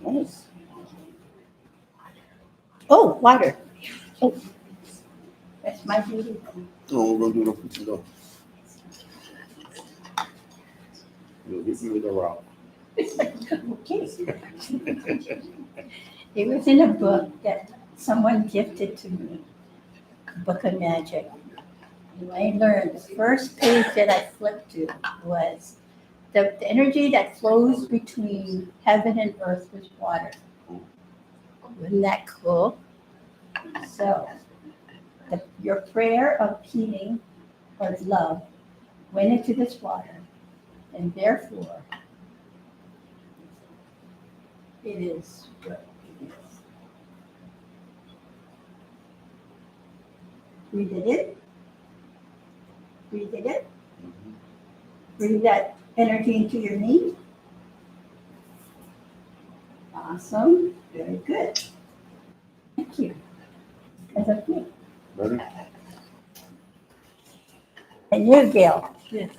Yes. Oh, water. Oh, that's my duty. No, we're gonna do the no. You'll hit me with a rock. Okay. It was in a book that someone gifted to me, a book of magic. And I learned the first page that I flipped to was the energy that flows between heaven and earth was water. Isn't that cool? So your prayer of healing or love went into this water, and therefore it is what it is. Breathe it in. Breathe it in. Bring that energy into your knee. Awesome. Very good. Thank you. That's okay. Ready? And you, Gail. Yes.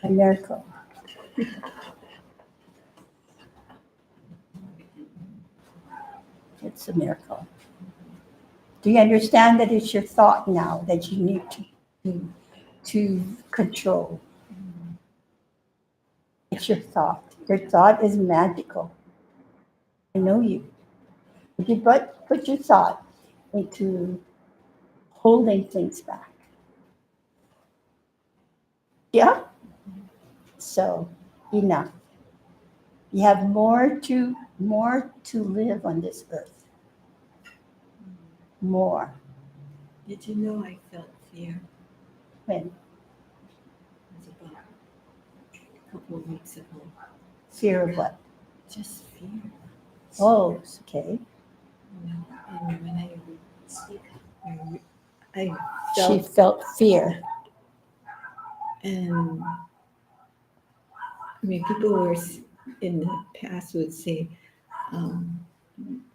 A miracle. It's a miracle. Do you understand that it's your thought now that you need to control? It's your thought. Your thought is magical. I know you. If you put your thought into holding things back. Yeah? So enough. You have more to live on this earth. More. Did you know I felt fear? When? It was about a couple of weeks ago. Fear of what? Just fear. Oh, okay. You know, and when I She felt, felt fear. and I mean, people were in the past would say, um,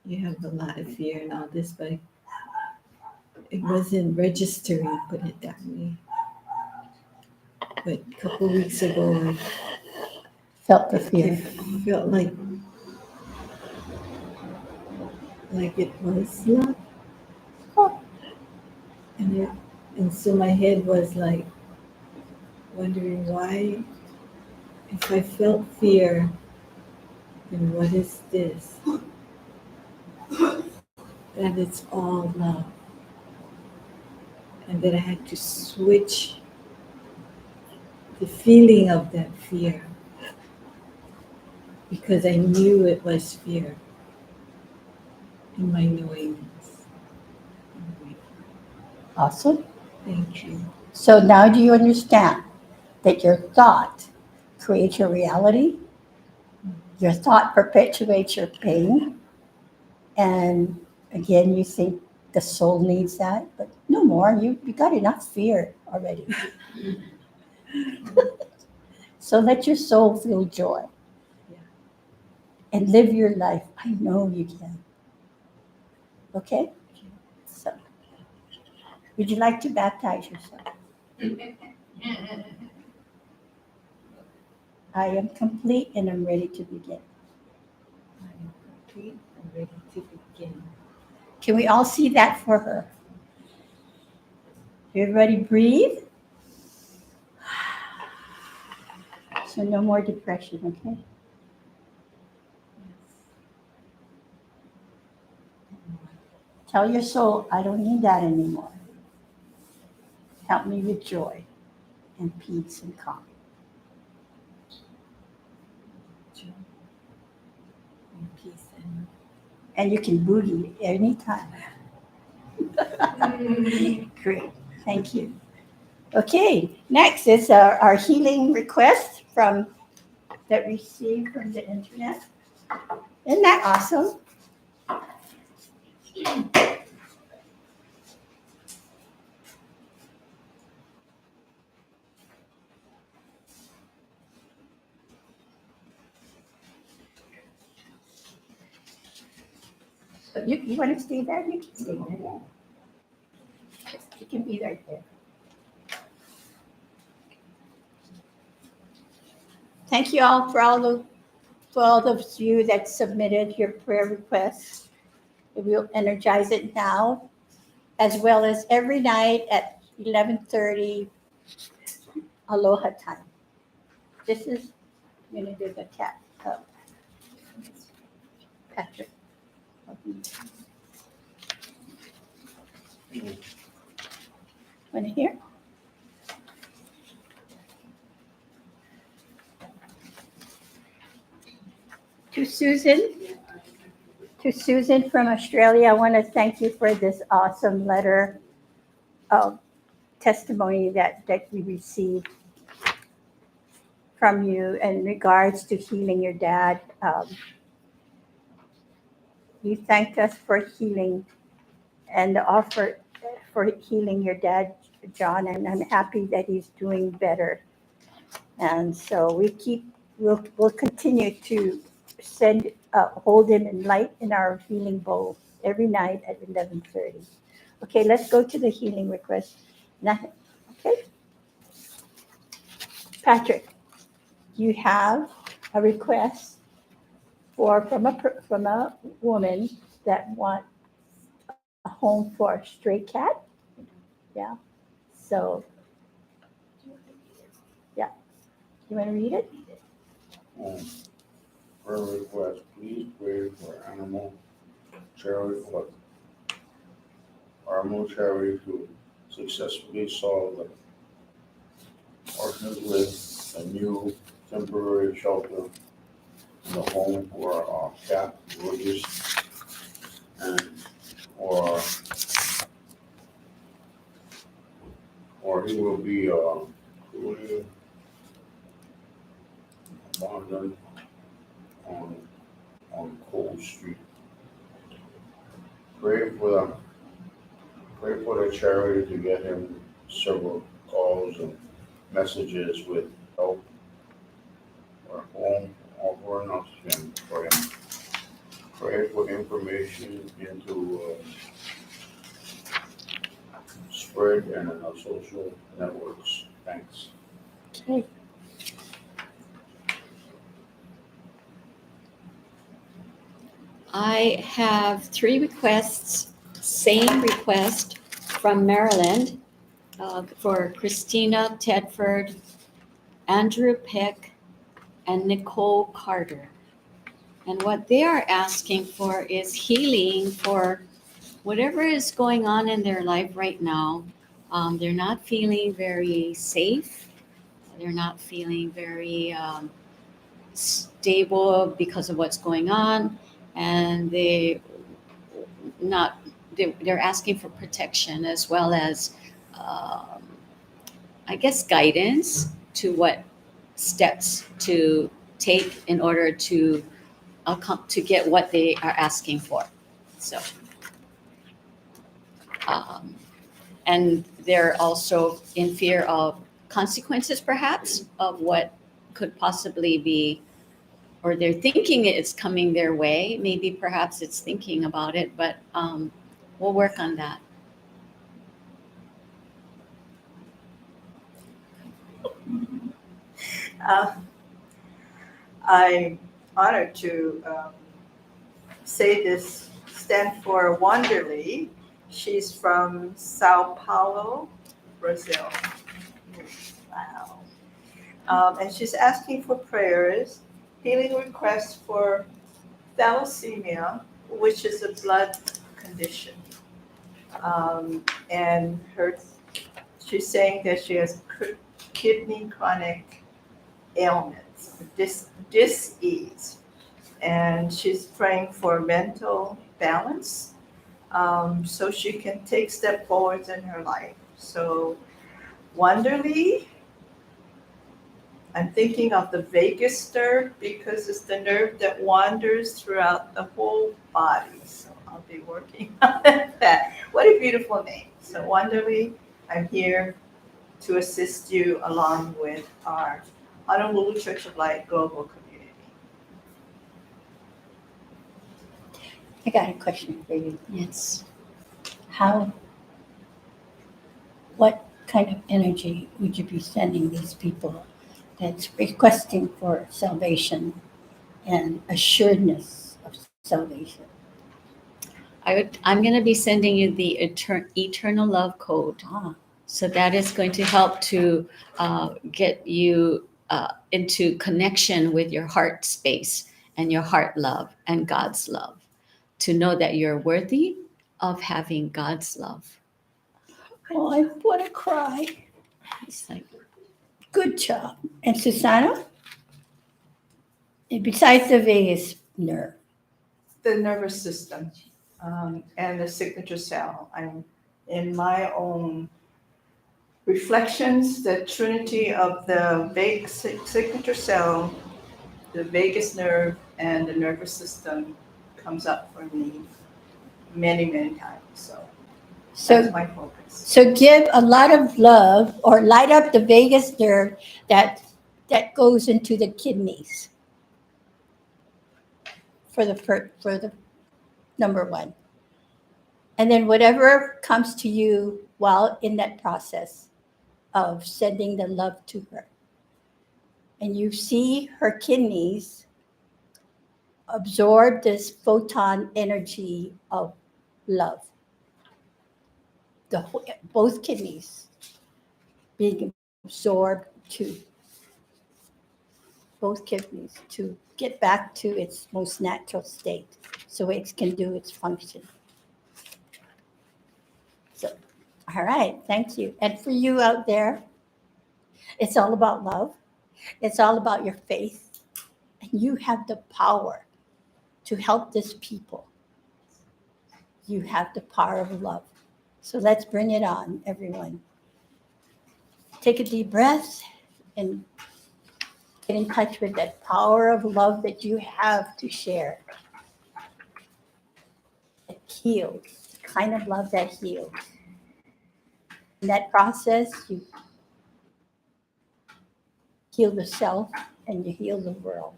you have a lot of fear and all this, but it wasn't registering, put it that way. But a couple of weeks ago, Felt the it fear. felt like it was love, and so my head was like wondering why, if I felt fear, then what is this? That it's all love, and that I had to switch the feeling of that fear because I knew it was fear in my knowingness. Awesome. Thank you. So now do you understand that your thought creates your reality? Your thought perpetuates your pain. And again, you think the soul needs that, but no more. You got enough fear already. So let your soul feel joy. Yeah. And live your life. I know you can. Okay? So, would you like to baptize yourself? I am complete and I'm ready to begin. I am complete and ready to begin. Can we all see that for her? Everybody breathe. So no more depression, okay? Tell your soul, I don't need that anymore. Help me with joy and peace and calm. Joy and peace and And you can boogie anytime. Great. Thank you. Okay, next is our healing request that received from the internet. Isn't that awesome? But you want to stay there? You can stay there. You can be right there. Thank you all for all of you that submitted your prayer requests. We'll energize it now, as well as every night at 11:30 Aloha time. This is, I'm going to do the tap. Patrick. Want to hear? To Susan from Australia, I want to thank you for this awesome letter of testimony that we received from you in regards to healing your dad. You thanked us for healing and the offer for healing your dad, John, and I'm happy that he's doing better. And so we'll continue to hold him in light in our healing bowl every night at 11:30. Okay, let's go to the healing request. Nothing. Okay. Patrick, you have a request from a woman that wants a home for a stray cat. Yeah. So, yeah. You want to read it? Prayer request, please pray for animal charity to successfully solve the orphans with a new temporary shelter in the home for cat religious and or he will be cruelly abandoned on Cold Street. Pray for the pray for the charity to get him several calls and messages with help or home offering us him for him. Pray for information into spread and social networks. Thanks. Okay. I have 3 requests, same request from Maryland for Christina Tedford, Andrew Peck, and Nicole Carter. And what they are asking for is healing for whatever is going on in their life right now. They're not feeling very safe. They're not feeling very stable because of what's going on, and they're asking for protection as well as, I guess, guidance to what steps to take in order to get what they are asking for. So, and they're also in fear of consequences, perhaps, of what could possibly be, or they're thinking it's coming their way. Maybe perhaps it's thinking about it, but we'll work on that. I'm honored to say this stand for Wanderly. She's from Sao Paulo, Brazil. Wow. And she's asking for prayers, healing requests for thalassemia, which is a blood condition. And she's saying that she has kidney chronic ailments, dis-ease. And she's praying for mental balance, so she can take step forwards in her life. So Wanderly, I'm thinking of the vagus nerve because it's the nerve that wanders throughout the whole body. So I'll be working on that. What a beautiful name. So Wanderly, I'm here to assist you along with our Honolulu Church of Light global community. I got a question for you. Yes. What kind of energy would you be sending these people that's requesting for salvation and assuredness of salvation? I'm going to be sending you the eternal love code. So that is going to help to get you into connection with your heart space and your heart love and God's love, to know that you're worthy of having God's love. Oh, I want to cry. It's like, Good job. And Susanna? And besides the vagus nerve, The nervous system and the signature cell. I'm in my own reflections, the trinity of the signature cell, the vagus nerve, and the nervous system comes up for me many, many times. So so that's my focus. so give a lot of love or light up the vagus nerve that goes into the kidneys for the number one. And then whatever comes to you while in that process of sending the love to her. And you see her kidneys absorb this photon energy of love. Both kidneys being absorbed to both kidneys to get back to its most natural state so it can do its function. So, all right, thank you. And for you out there, it's all about love. It's all about your faith. And you have the power to help this people. You have the power of love. So let's bring it on, everyone. Take a deep breath and get in touch with that power of love that you have to share. That heals, the kind of love that heals. In that process, you heal the self and you heal the world.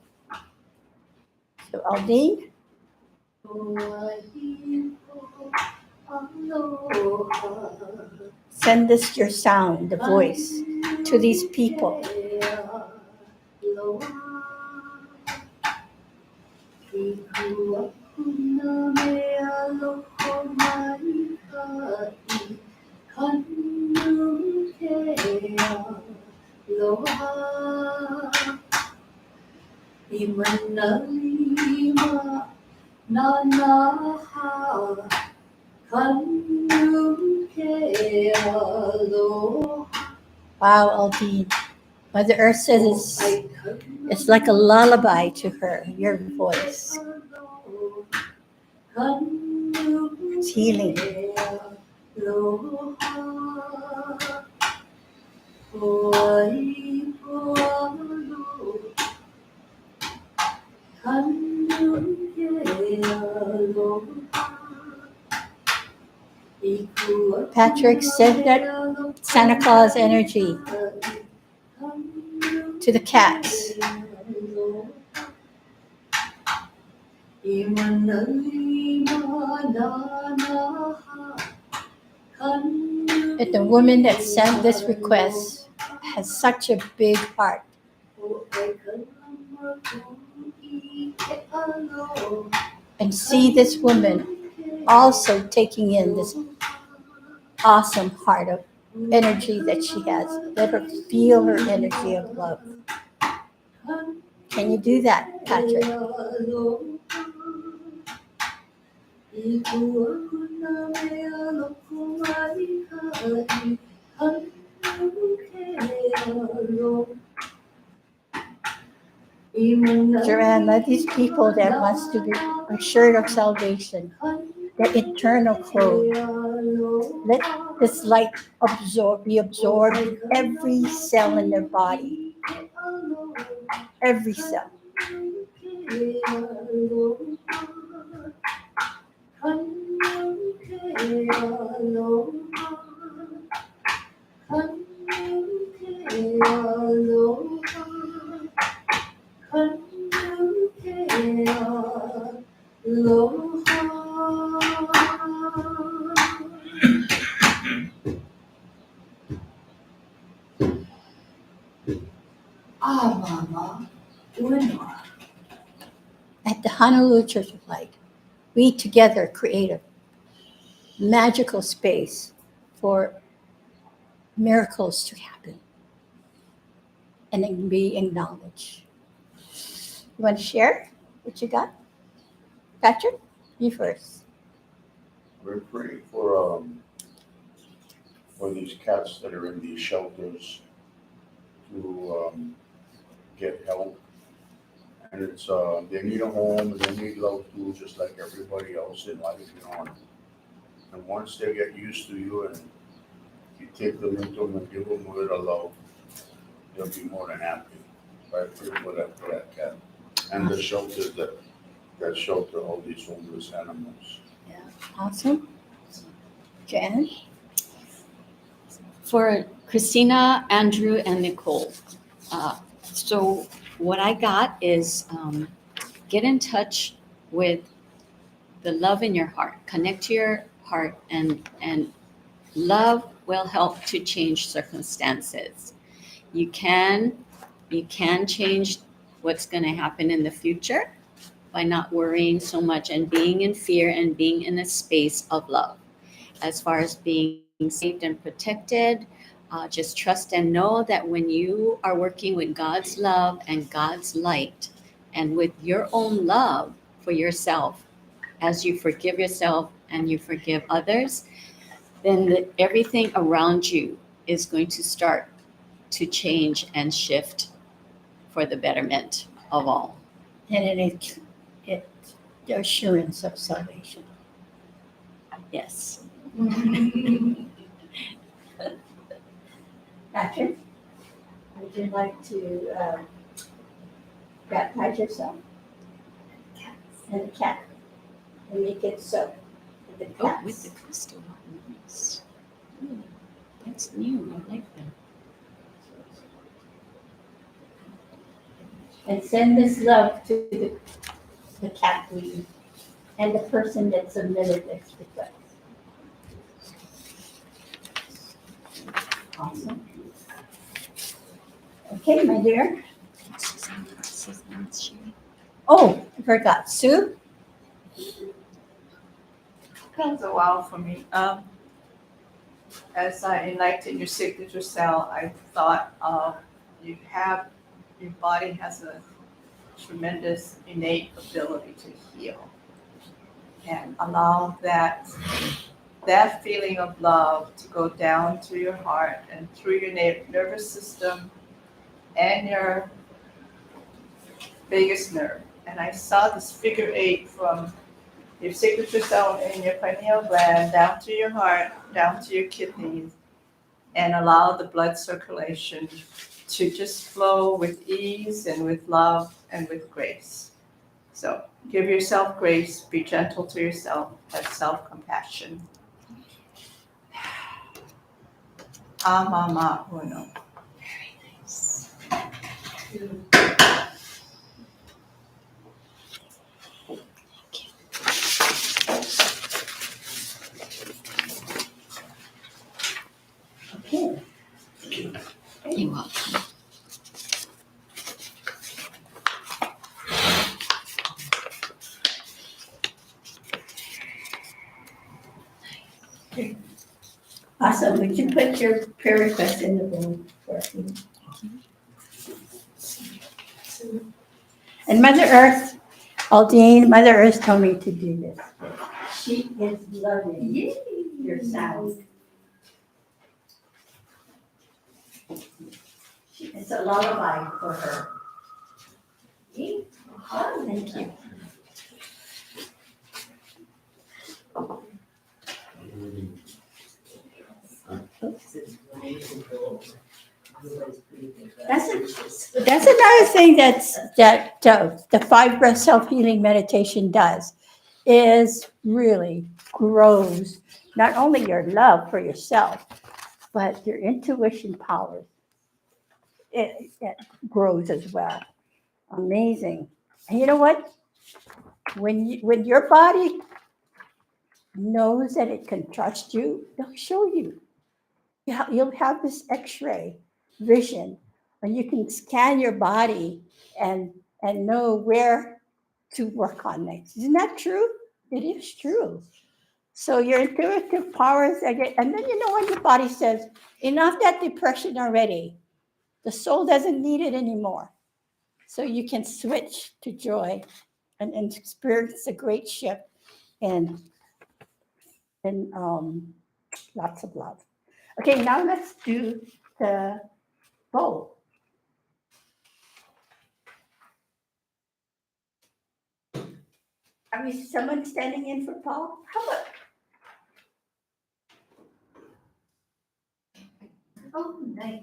So, Aldine, send this your sound, the voice, to these people. Wow, Aldine. Mother Earth says it's like a lullaby to her, your voice. It's healing. Patrick, send that Santa Claus energy to the cats. That the woman that sent this request has such a big heart. And see this woman also taking in this awesome heart of energy that she has. Let her feel her energy of love. Can you do that, Patrick? Joanne, let these people that wants to be assured of salvation, their eternal code, let this light be absorbed in every cell in their body. Every cell. At the Honolulu Church of Light, we together create a magical space for miracles to happen and then be acknowledged. You want to share what you got? Patrick, you first. We're praying for these cats that are in these shelters to get help. And it's they need a home and they need love too, just like everybody else in life, you know. And once they get used to you and you take them into them and give them a little love, they'll be more than happy. So I pray for that cat and the shelters that shelter all these homeless animals. Yeah, awesome. Jan? For Christina, Andrew, and Nicole. So what I got is get in touch with the love in your heart. Connect to your heart, and love will help to change circumstances. You can change what's going to happen in the future by not worrying so much and being in fear and being in a space of love. As far as being saved and protected, just trust and know that when you are working with God's love and God's light and with your own love for yourself, as you forgive yourself and you forgive others, then everything around you is going to start to change and shift for the betterment of all. And it the assurance of salvation. Yes. Patrick, would you like to baptize yourself? And the cat. And make it so. With the Oh, cats. with the crystal. Nice. Ooh, that's new. I like that. And send this love to the cat queen and the person that submitted this request. Awesome. Okay, my dear. Oh, I forgot. Sue? Comes a while for me. As I enlightened your signature cell, I thought of your body has a tremendous innate ability to heal, and allow that feeling of love to go down to your heart and through your nervous system and your vagus nerve. And I saw this figure 8 from your signature cell in your pineal gland down to your heart, down to your kidneys, and allow the blood circulation to just flow with ease and with love and with grace. So give yourself grace, be gentle to yourself, have self-compassion. Amama uno. Okay. You're welcome. Awesome. Would you put your prayer request in the room for me? And Mother Earth, Aldine, Mother Earth told me to do this. She is loving your sound. It's a lullaby for her. Oh, thank you. That's another thing that the 5 breath self-healing meditation does is really grows not only your love for yourself, but your intuition powers. It grows as well. Amazing. And you know what? When your body knows that it can trust you, it'll show you. You'll have this X-ray vision, and you can scan your body and know where to work on next. Isn't that true? It is true. So your intuitive powers, and then you know when your body says, enough that depression already. The soul doesn't need it anymore. So you can switch to joy and experience a great shift and lots of love. Okay, now let's do the bowl. Are we someone standing in for Paul? How about? Oh, nice.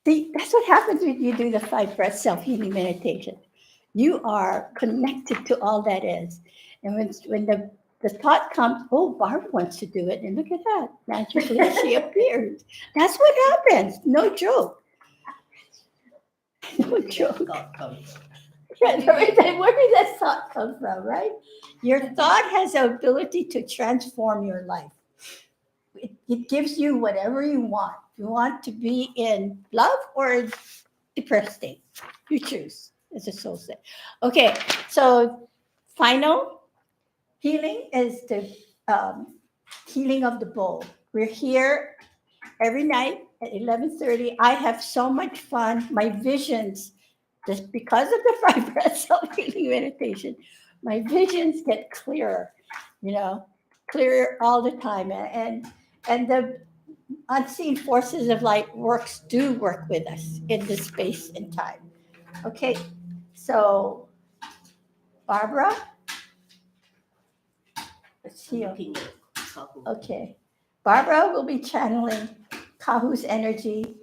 See, that's what happens when you do the 5 breath self-healing meditation. You are connected to all that is. And when the thought comes, oh, Barb wants to do it, and look at that, magically she appears. That's what happens. No joke. No joke. Where did that thought come from, right? Your thought has the ability to transform your life. It gives you whatever you want. You want to be in love or depressed state. You choose, as the soul said. Okay, so final healing is the healing of the bowl. We're here every night at 11:30. I have so much fun. My visions, just because of the 5 breath self-healing meditation, my visions get clearer, clearer all the time. And unseen forces of light do work with us in this space and time. Okay, so Barbara, let's see. Okay, Barbara will be channeling Kahu's energy,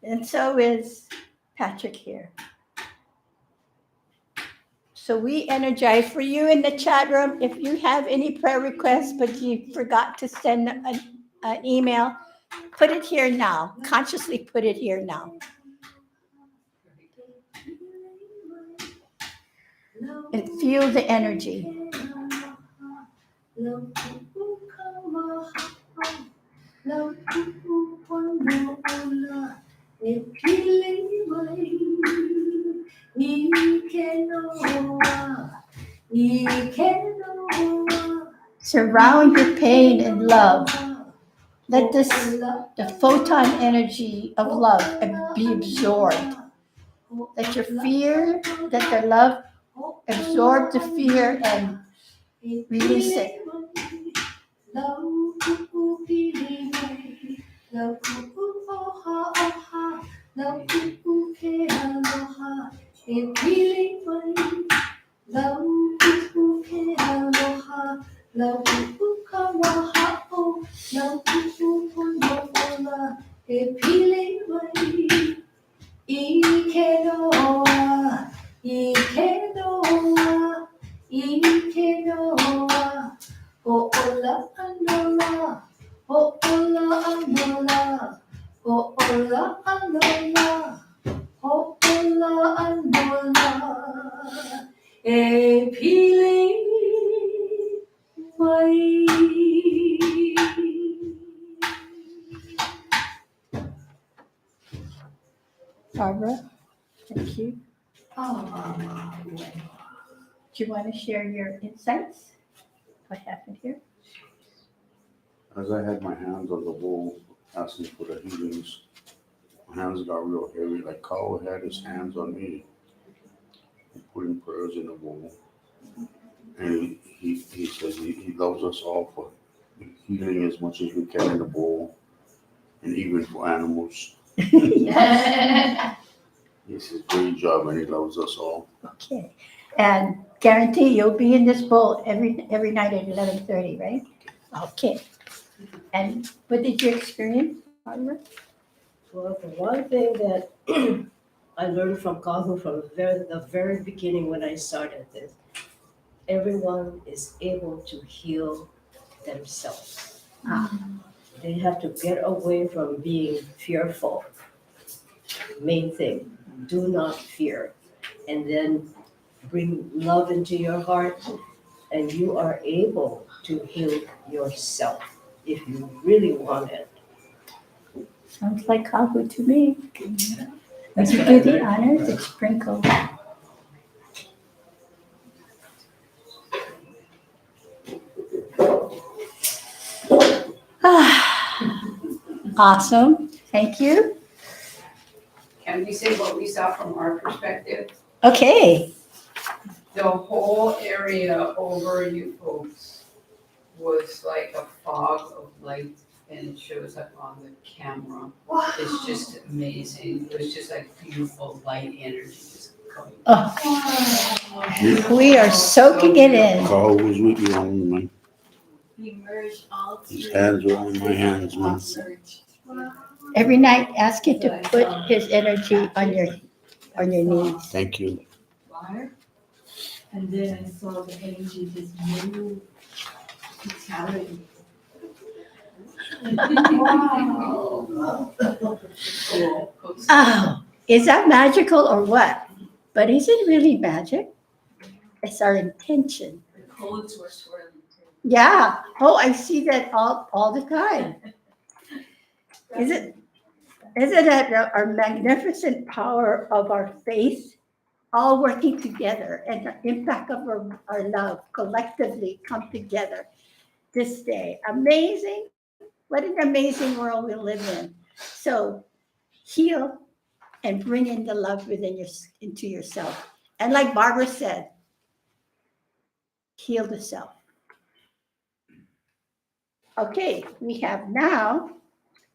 and so is Patrick here. So we energize for you in the chat room. If you have any prayer requests, but you forgot to send an email, put it here now. Consciously put it here now. And feel the energy. Surround your pain in love. Let the photon energy of love be absorbed. Let your fear, let the love absorb the fear and release it. Barbara, thank you. Do you want to share your insights? What happened here? As I had my hands on the bowl asking for the healings, my hands got real heavy, like Kahu had his hands on me, putting prayers in the bowl. And he says he loves us all for healing as much as we can in the bowl, and even for animals. It's his great job, and he loves us all. Okay. And guarantee you'll be in this bowl every night at 11:30, right? Okay. And what did you experience, Barbara? Well, the one thing that I learned from Kahu from the very beginning when I started this, everyone is able to heal themselves. They have to get away from being fearful. Main thing, do not fear. And then bring love into your heart, and you are able to heal yourself if you really want it. Sounds like Kahu to me. Would you do the honors to sprinkle? Awesome. Thank you. Can we say what we saw from our perspective? Okay. The whole area over you folks was like a fog of light, and it shows up on the camera. It's just amazing. It was just like beautiful light energy just coming. We are soaking it in. Kahu was with you on man. His hands were on my hands, man. Every night, ask him to put his energy on your knees. Thank you. And then I saw the energy just move, totality. Oh, is that magical or what? But is it really magic? It's our intention. The codes were swirling too. Yeah. Oh, I see that all the time. Isn't that our magnificent power of our faith all working together and the impact of our love collectively come together this day? Amazing. What an amazing world we live in. So heal and bring in the love into yourself. And like Barbara said, heal the self. Okay, we have now,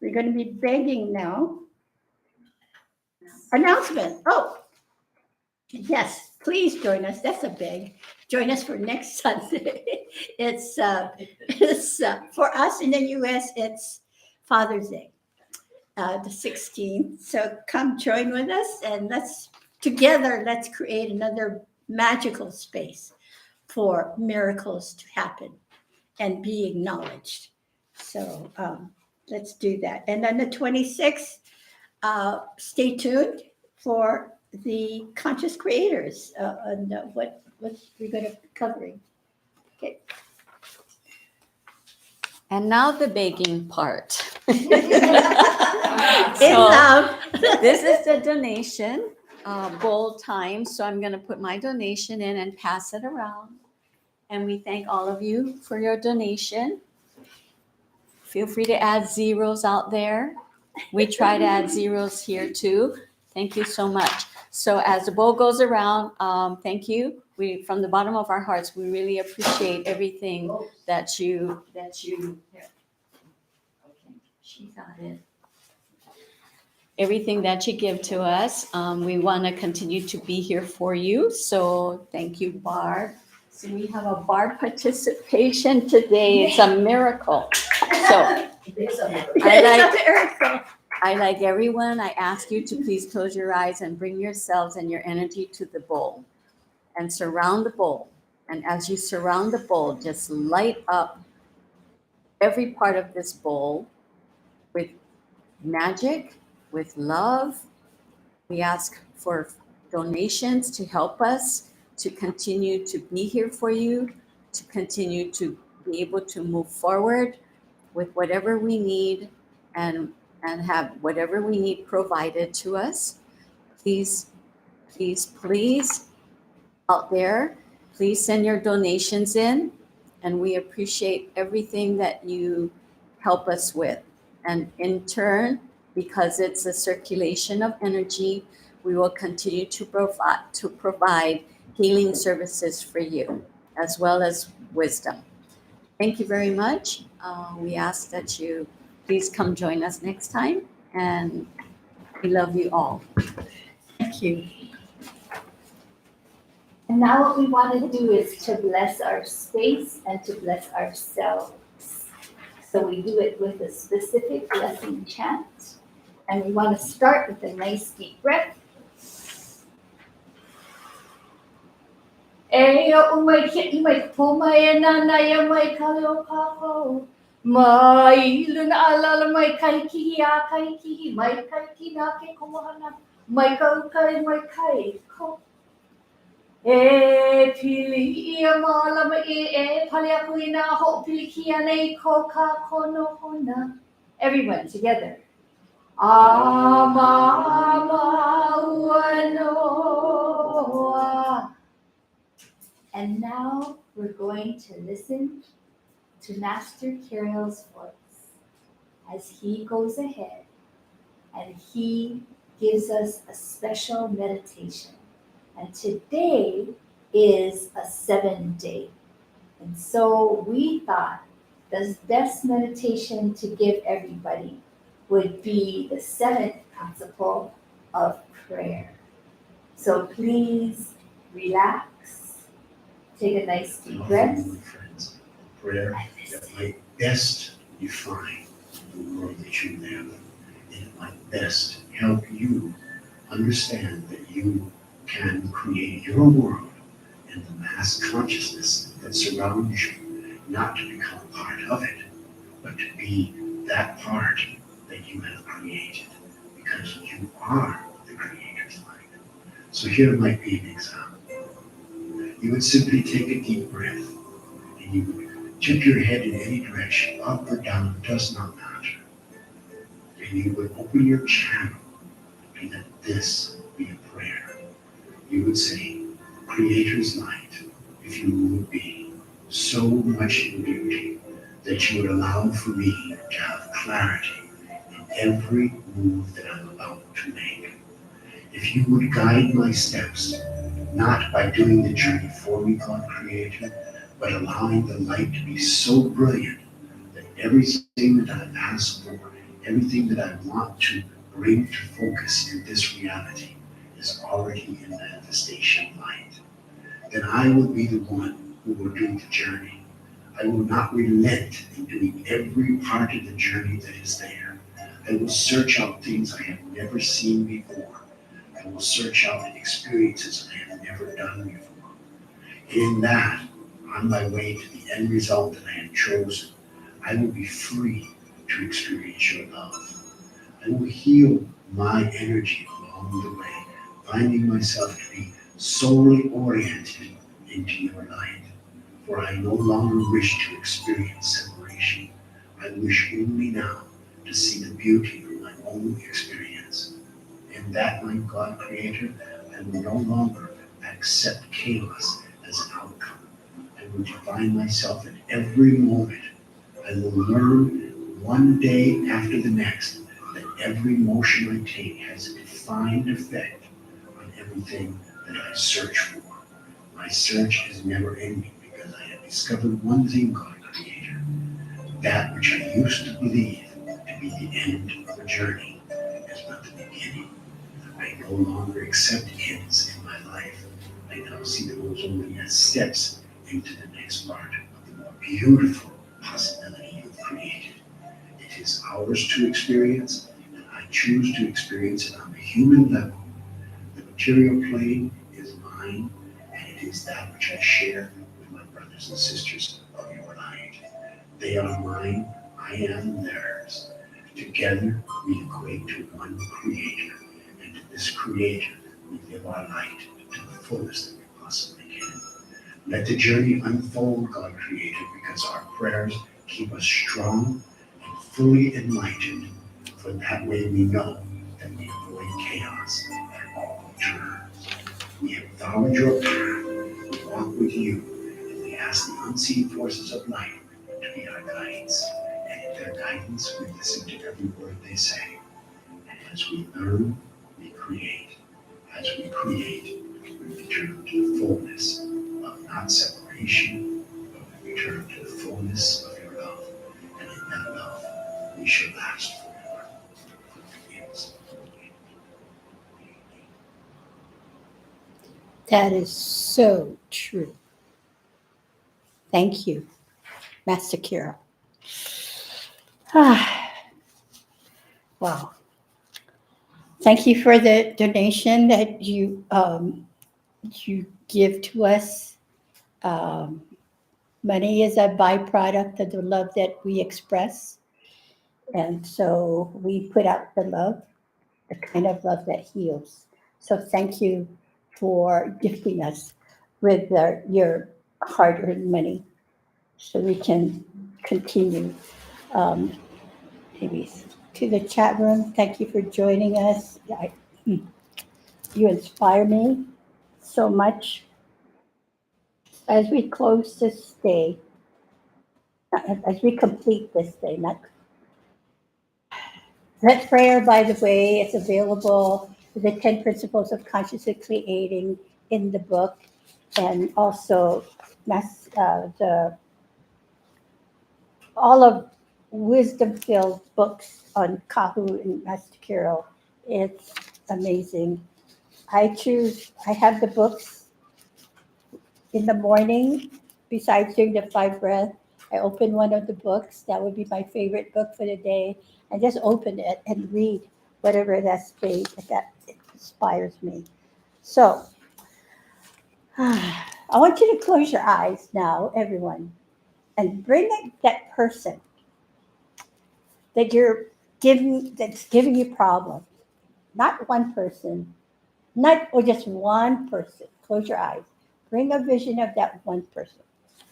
we're going to be begging now. Announcement. Oh, yes, please join us. That's a beg. Join us for next Sunday. It's for us in the US, it's Father's Day, the 16th. So come join with us and let's create another magical space for miracles to happen and be acknowledged. So let's do that. And then the 26th, stay tuned for the conscious creators and what we're going to be covering. Okay. And now the begging part. In So- love. This is the donation bowl time. So I'm going to put my donation in and pass it around. And we thank all of you for your donation. Feel free to add zeros out there. We try to add zeros here too. Thank you so much. So as the bowl goes around, thank you. We, from the bottom of our hearts, we really appreciate everything that you. Here. Okay, she got it. Everything that you give to us. We want to continue to be here for you. So thank you, Barb. So we have a Barb participation today. It's a miracle. So It's a miracle. I like everyone, I ask you to please close your eyes and bring yourselves and your energy to the bowl and surround the bowl. And as you surround the bowl, just light up every part of this bowl with magic, with love. We ask for donations to help us to continue to be here for you, to continue to be able to move forward with whatever we need and have whatever we need provided to us. Please out there, please send your donations in, and we appreciate everything that you help us with. And in turn, because it's a circulation of energy, we will continue to provide healing services for you, as well as wisdom. Thank you very much. We ask that you please come join us next time, and we love you all. Thank you. And now what we want to do is to bless our space and to bless ourselves. So we do it with a specific blessing chant. And we want to start with a nice deep breath. Eyo umay ki may pumay na may kalo kako. May luna alala may kai kihi may kai kinake kumahana may kai ko. E pili ia mala mai e pali aku ina ho pili kia nei ko ka kono hona. Everyone together. Ama wanoa. And now we're going to listen to Master Kyriel's voice as he goes ahead and he gives us a special meditation. And today is a 7-day. And so we thought the best meditation to give everybody would be the 7th principle of prayer. So please relax, take a nice deep breath. Friends, prayer that might best define the world that you live, and it might best help you understand that you can create your world and the mass consciousness that surrounds you, not to become part of it, but to be that part that you have created, because you are the Creator's light. So here might be an example. You would simply take a deep breath, and you would tip your head in any direction, up or down, does not matter. And you would open your channel and let this be a prayer. You would say, Creator's light, if you would be so much in beauty that you would allow for me to have clarity in every move that I'm about to make. If you would guide my steps, not by doing the journey for me, God Creator, but allowing the light to be so brilliant that everything that I ask for, everything that I want to bring to focus in this reality is already in manifestation light, then I will be the one who will do the journey. I will not relent in doing every part of the journey that is there. I will search out things I have never seen before. I will search out experiences I have never done before. In that, on my way to the end result that I have chosen, I will be free to experience your love. I will heal my energy along the way, finding myself to be solely oriented into your light. For I no longer wish to experience separation. I wish only now to see the beauty of my own experience. In that, my God Creator, I will no longer accept chaos as an outcome. I will define myself in every moment. I will learn one day after the next that every motion I take has a defined effect on everything that I search for. My search is never ending because I have discovered one thing, God Creator. That which I used to believe to be the end of a journey is but the beginning. I no longer accept ends in my life. I now see those only as steps into the next part of the more beautiful possibility you've created. It is ours to experience, and I choose to experience it on the human level. The material plane is mine, and it is that which I share with my brothers and sisters of your light. They are mine, I am theirs. Together we equate to one Creator, and to this Creator we live our light to the fullest that we possibly can. Let the journey unfold, God Creator, because our prayers keep us strong and fully enlightened, for that way we know that we avoid chaos at all turns. We have followed your path, we walk with you, and we ask the unseen forces of life to be our guides. And in their guidance, we listen to every word they say. And as we learn, we create. As we create, we return to the fullness of not separation, but we return to the fullness of your love. And in that love, we shall last forever. Yes. That is so true. Thank you, Master Kira. Wow. Thank you for the donation that you give to us. Um, Money is a byproduct of the love that we express. And so we put out the love, the kind of love that heals. So thank you for gifting us with your hard earned money so we can continue. Um, Maybe to the chat room, thank you for joining us. You inspire me so much as we close this day, as we complete this day. Not that prayer, by the way, is available. The 10 Principles of Consciously Creating in the book, and also the all of wisdom-filled books on Kahu and Master Kirill. It's amazing. I have the books in the morning, besides doing the 5 breath. I open one of the books. That would be my favorite book for the day. And just open it and read whatever that inspires me. So I want you to close your eyes now, everyone, and bring that person that's giving you problems. Not one person, not or just one person. Close your eyes. Bring a vision of that one person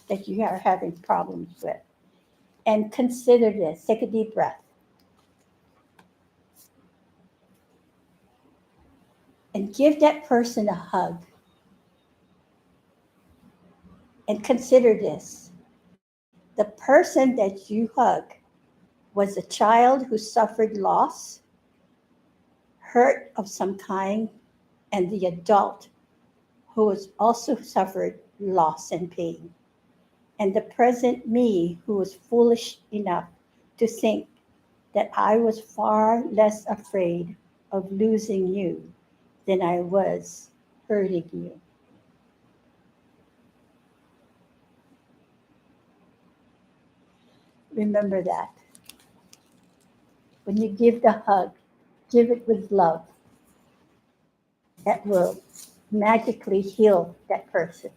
that you are having problems with. And consider this. Take a deep breath. And give that person a hug. And consider this. The person that you hug was a child who suffered loss, hurt of some kind, and the adult who has also suffered loss and pain. And the present me who was foolish enough to think that I was far less afraid of losing you than I was hurting you. Remember that. When you give the hug, give it with love. That will magically heal that person.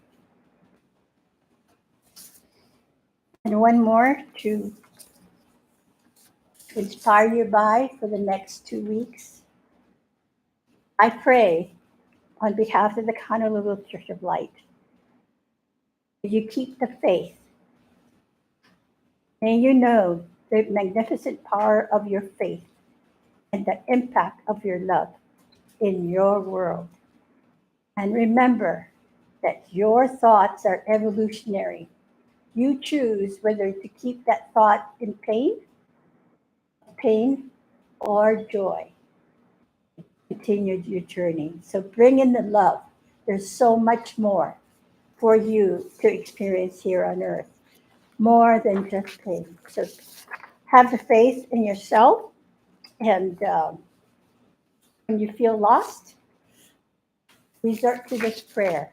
And one more to inspire you by for the next 2 weeks. I pray on behalf of the Honolulu Church of Light that you keep the faith. May you know the magnificent power of your faith and the impact of your love in your world. And remember that your thoughts are evolutionary. You choose whether to keep that thought in pain or joy. Continue your journey. So bring in the love. There's so much more for you to experience here on earth, more than just pain. So have the faith in yourself, and when you feel lost, resort to this prayer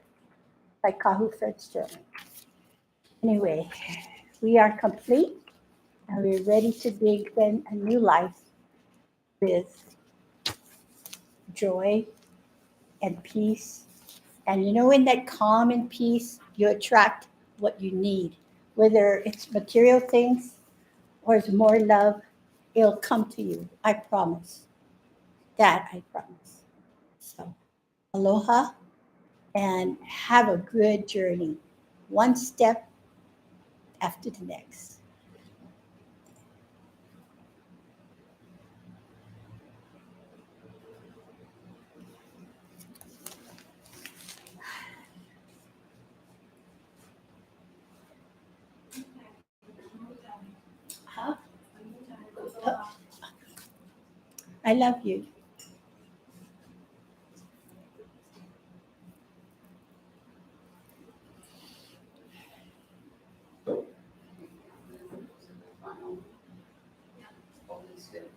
by Kahu Fred Sterling. Anyway, we are complete, and we're ready to begin a new life with joy and peace. And you know, in that calm and peace, you attract what you need, whether it's material things or it's more love, it'll come to you. I promise. That I promise. So, aloha, and have a good journey, one step after the next. I love you. Always good.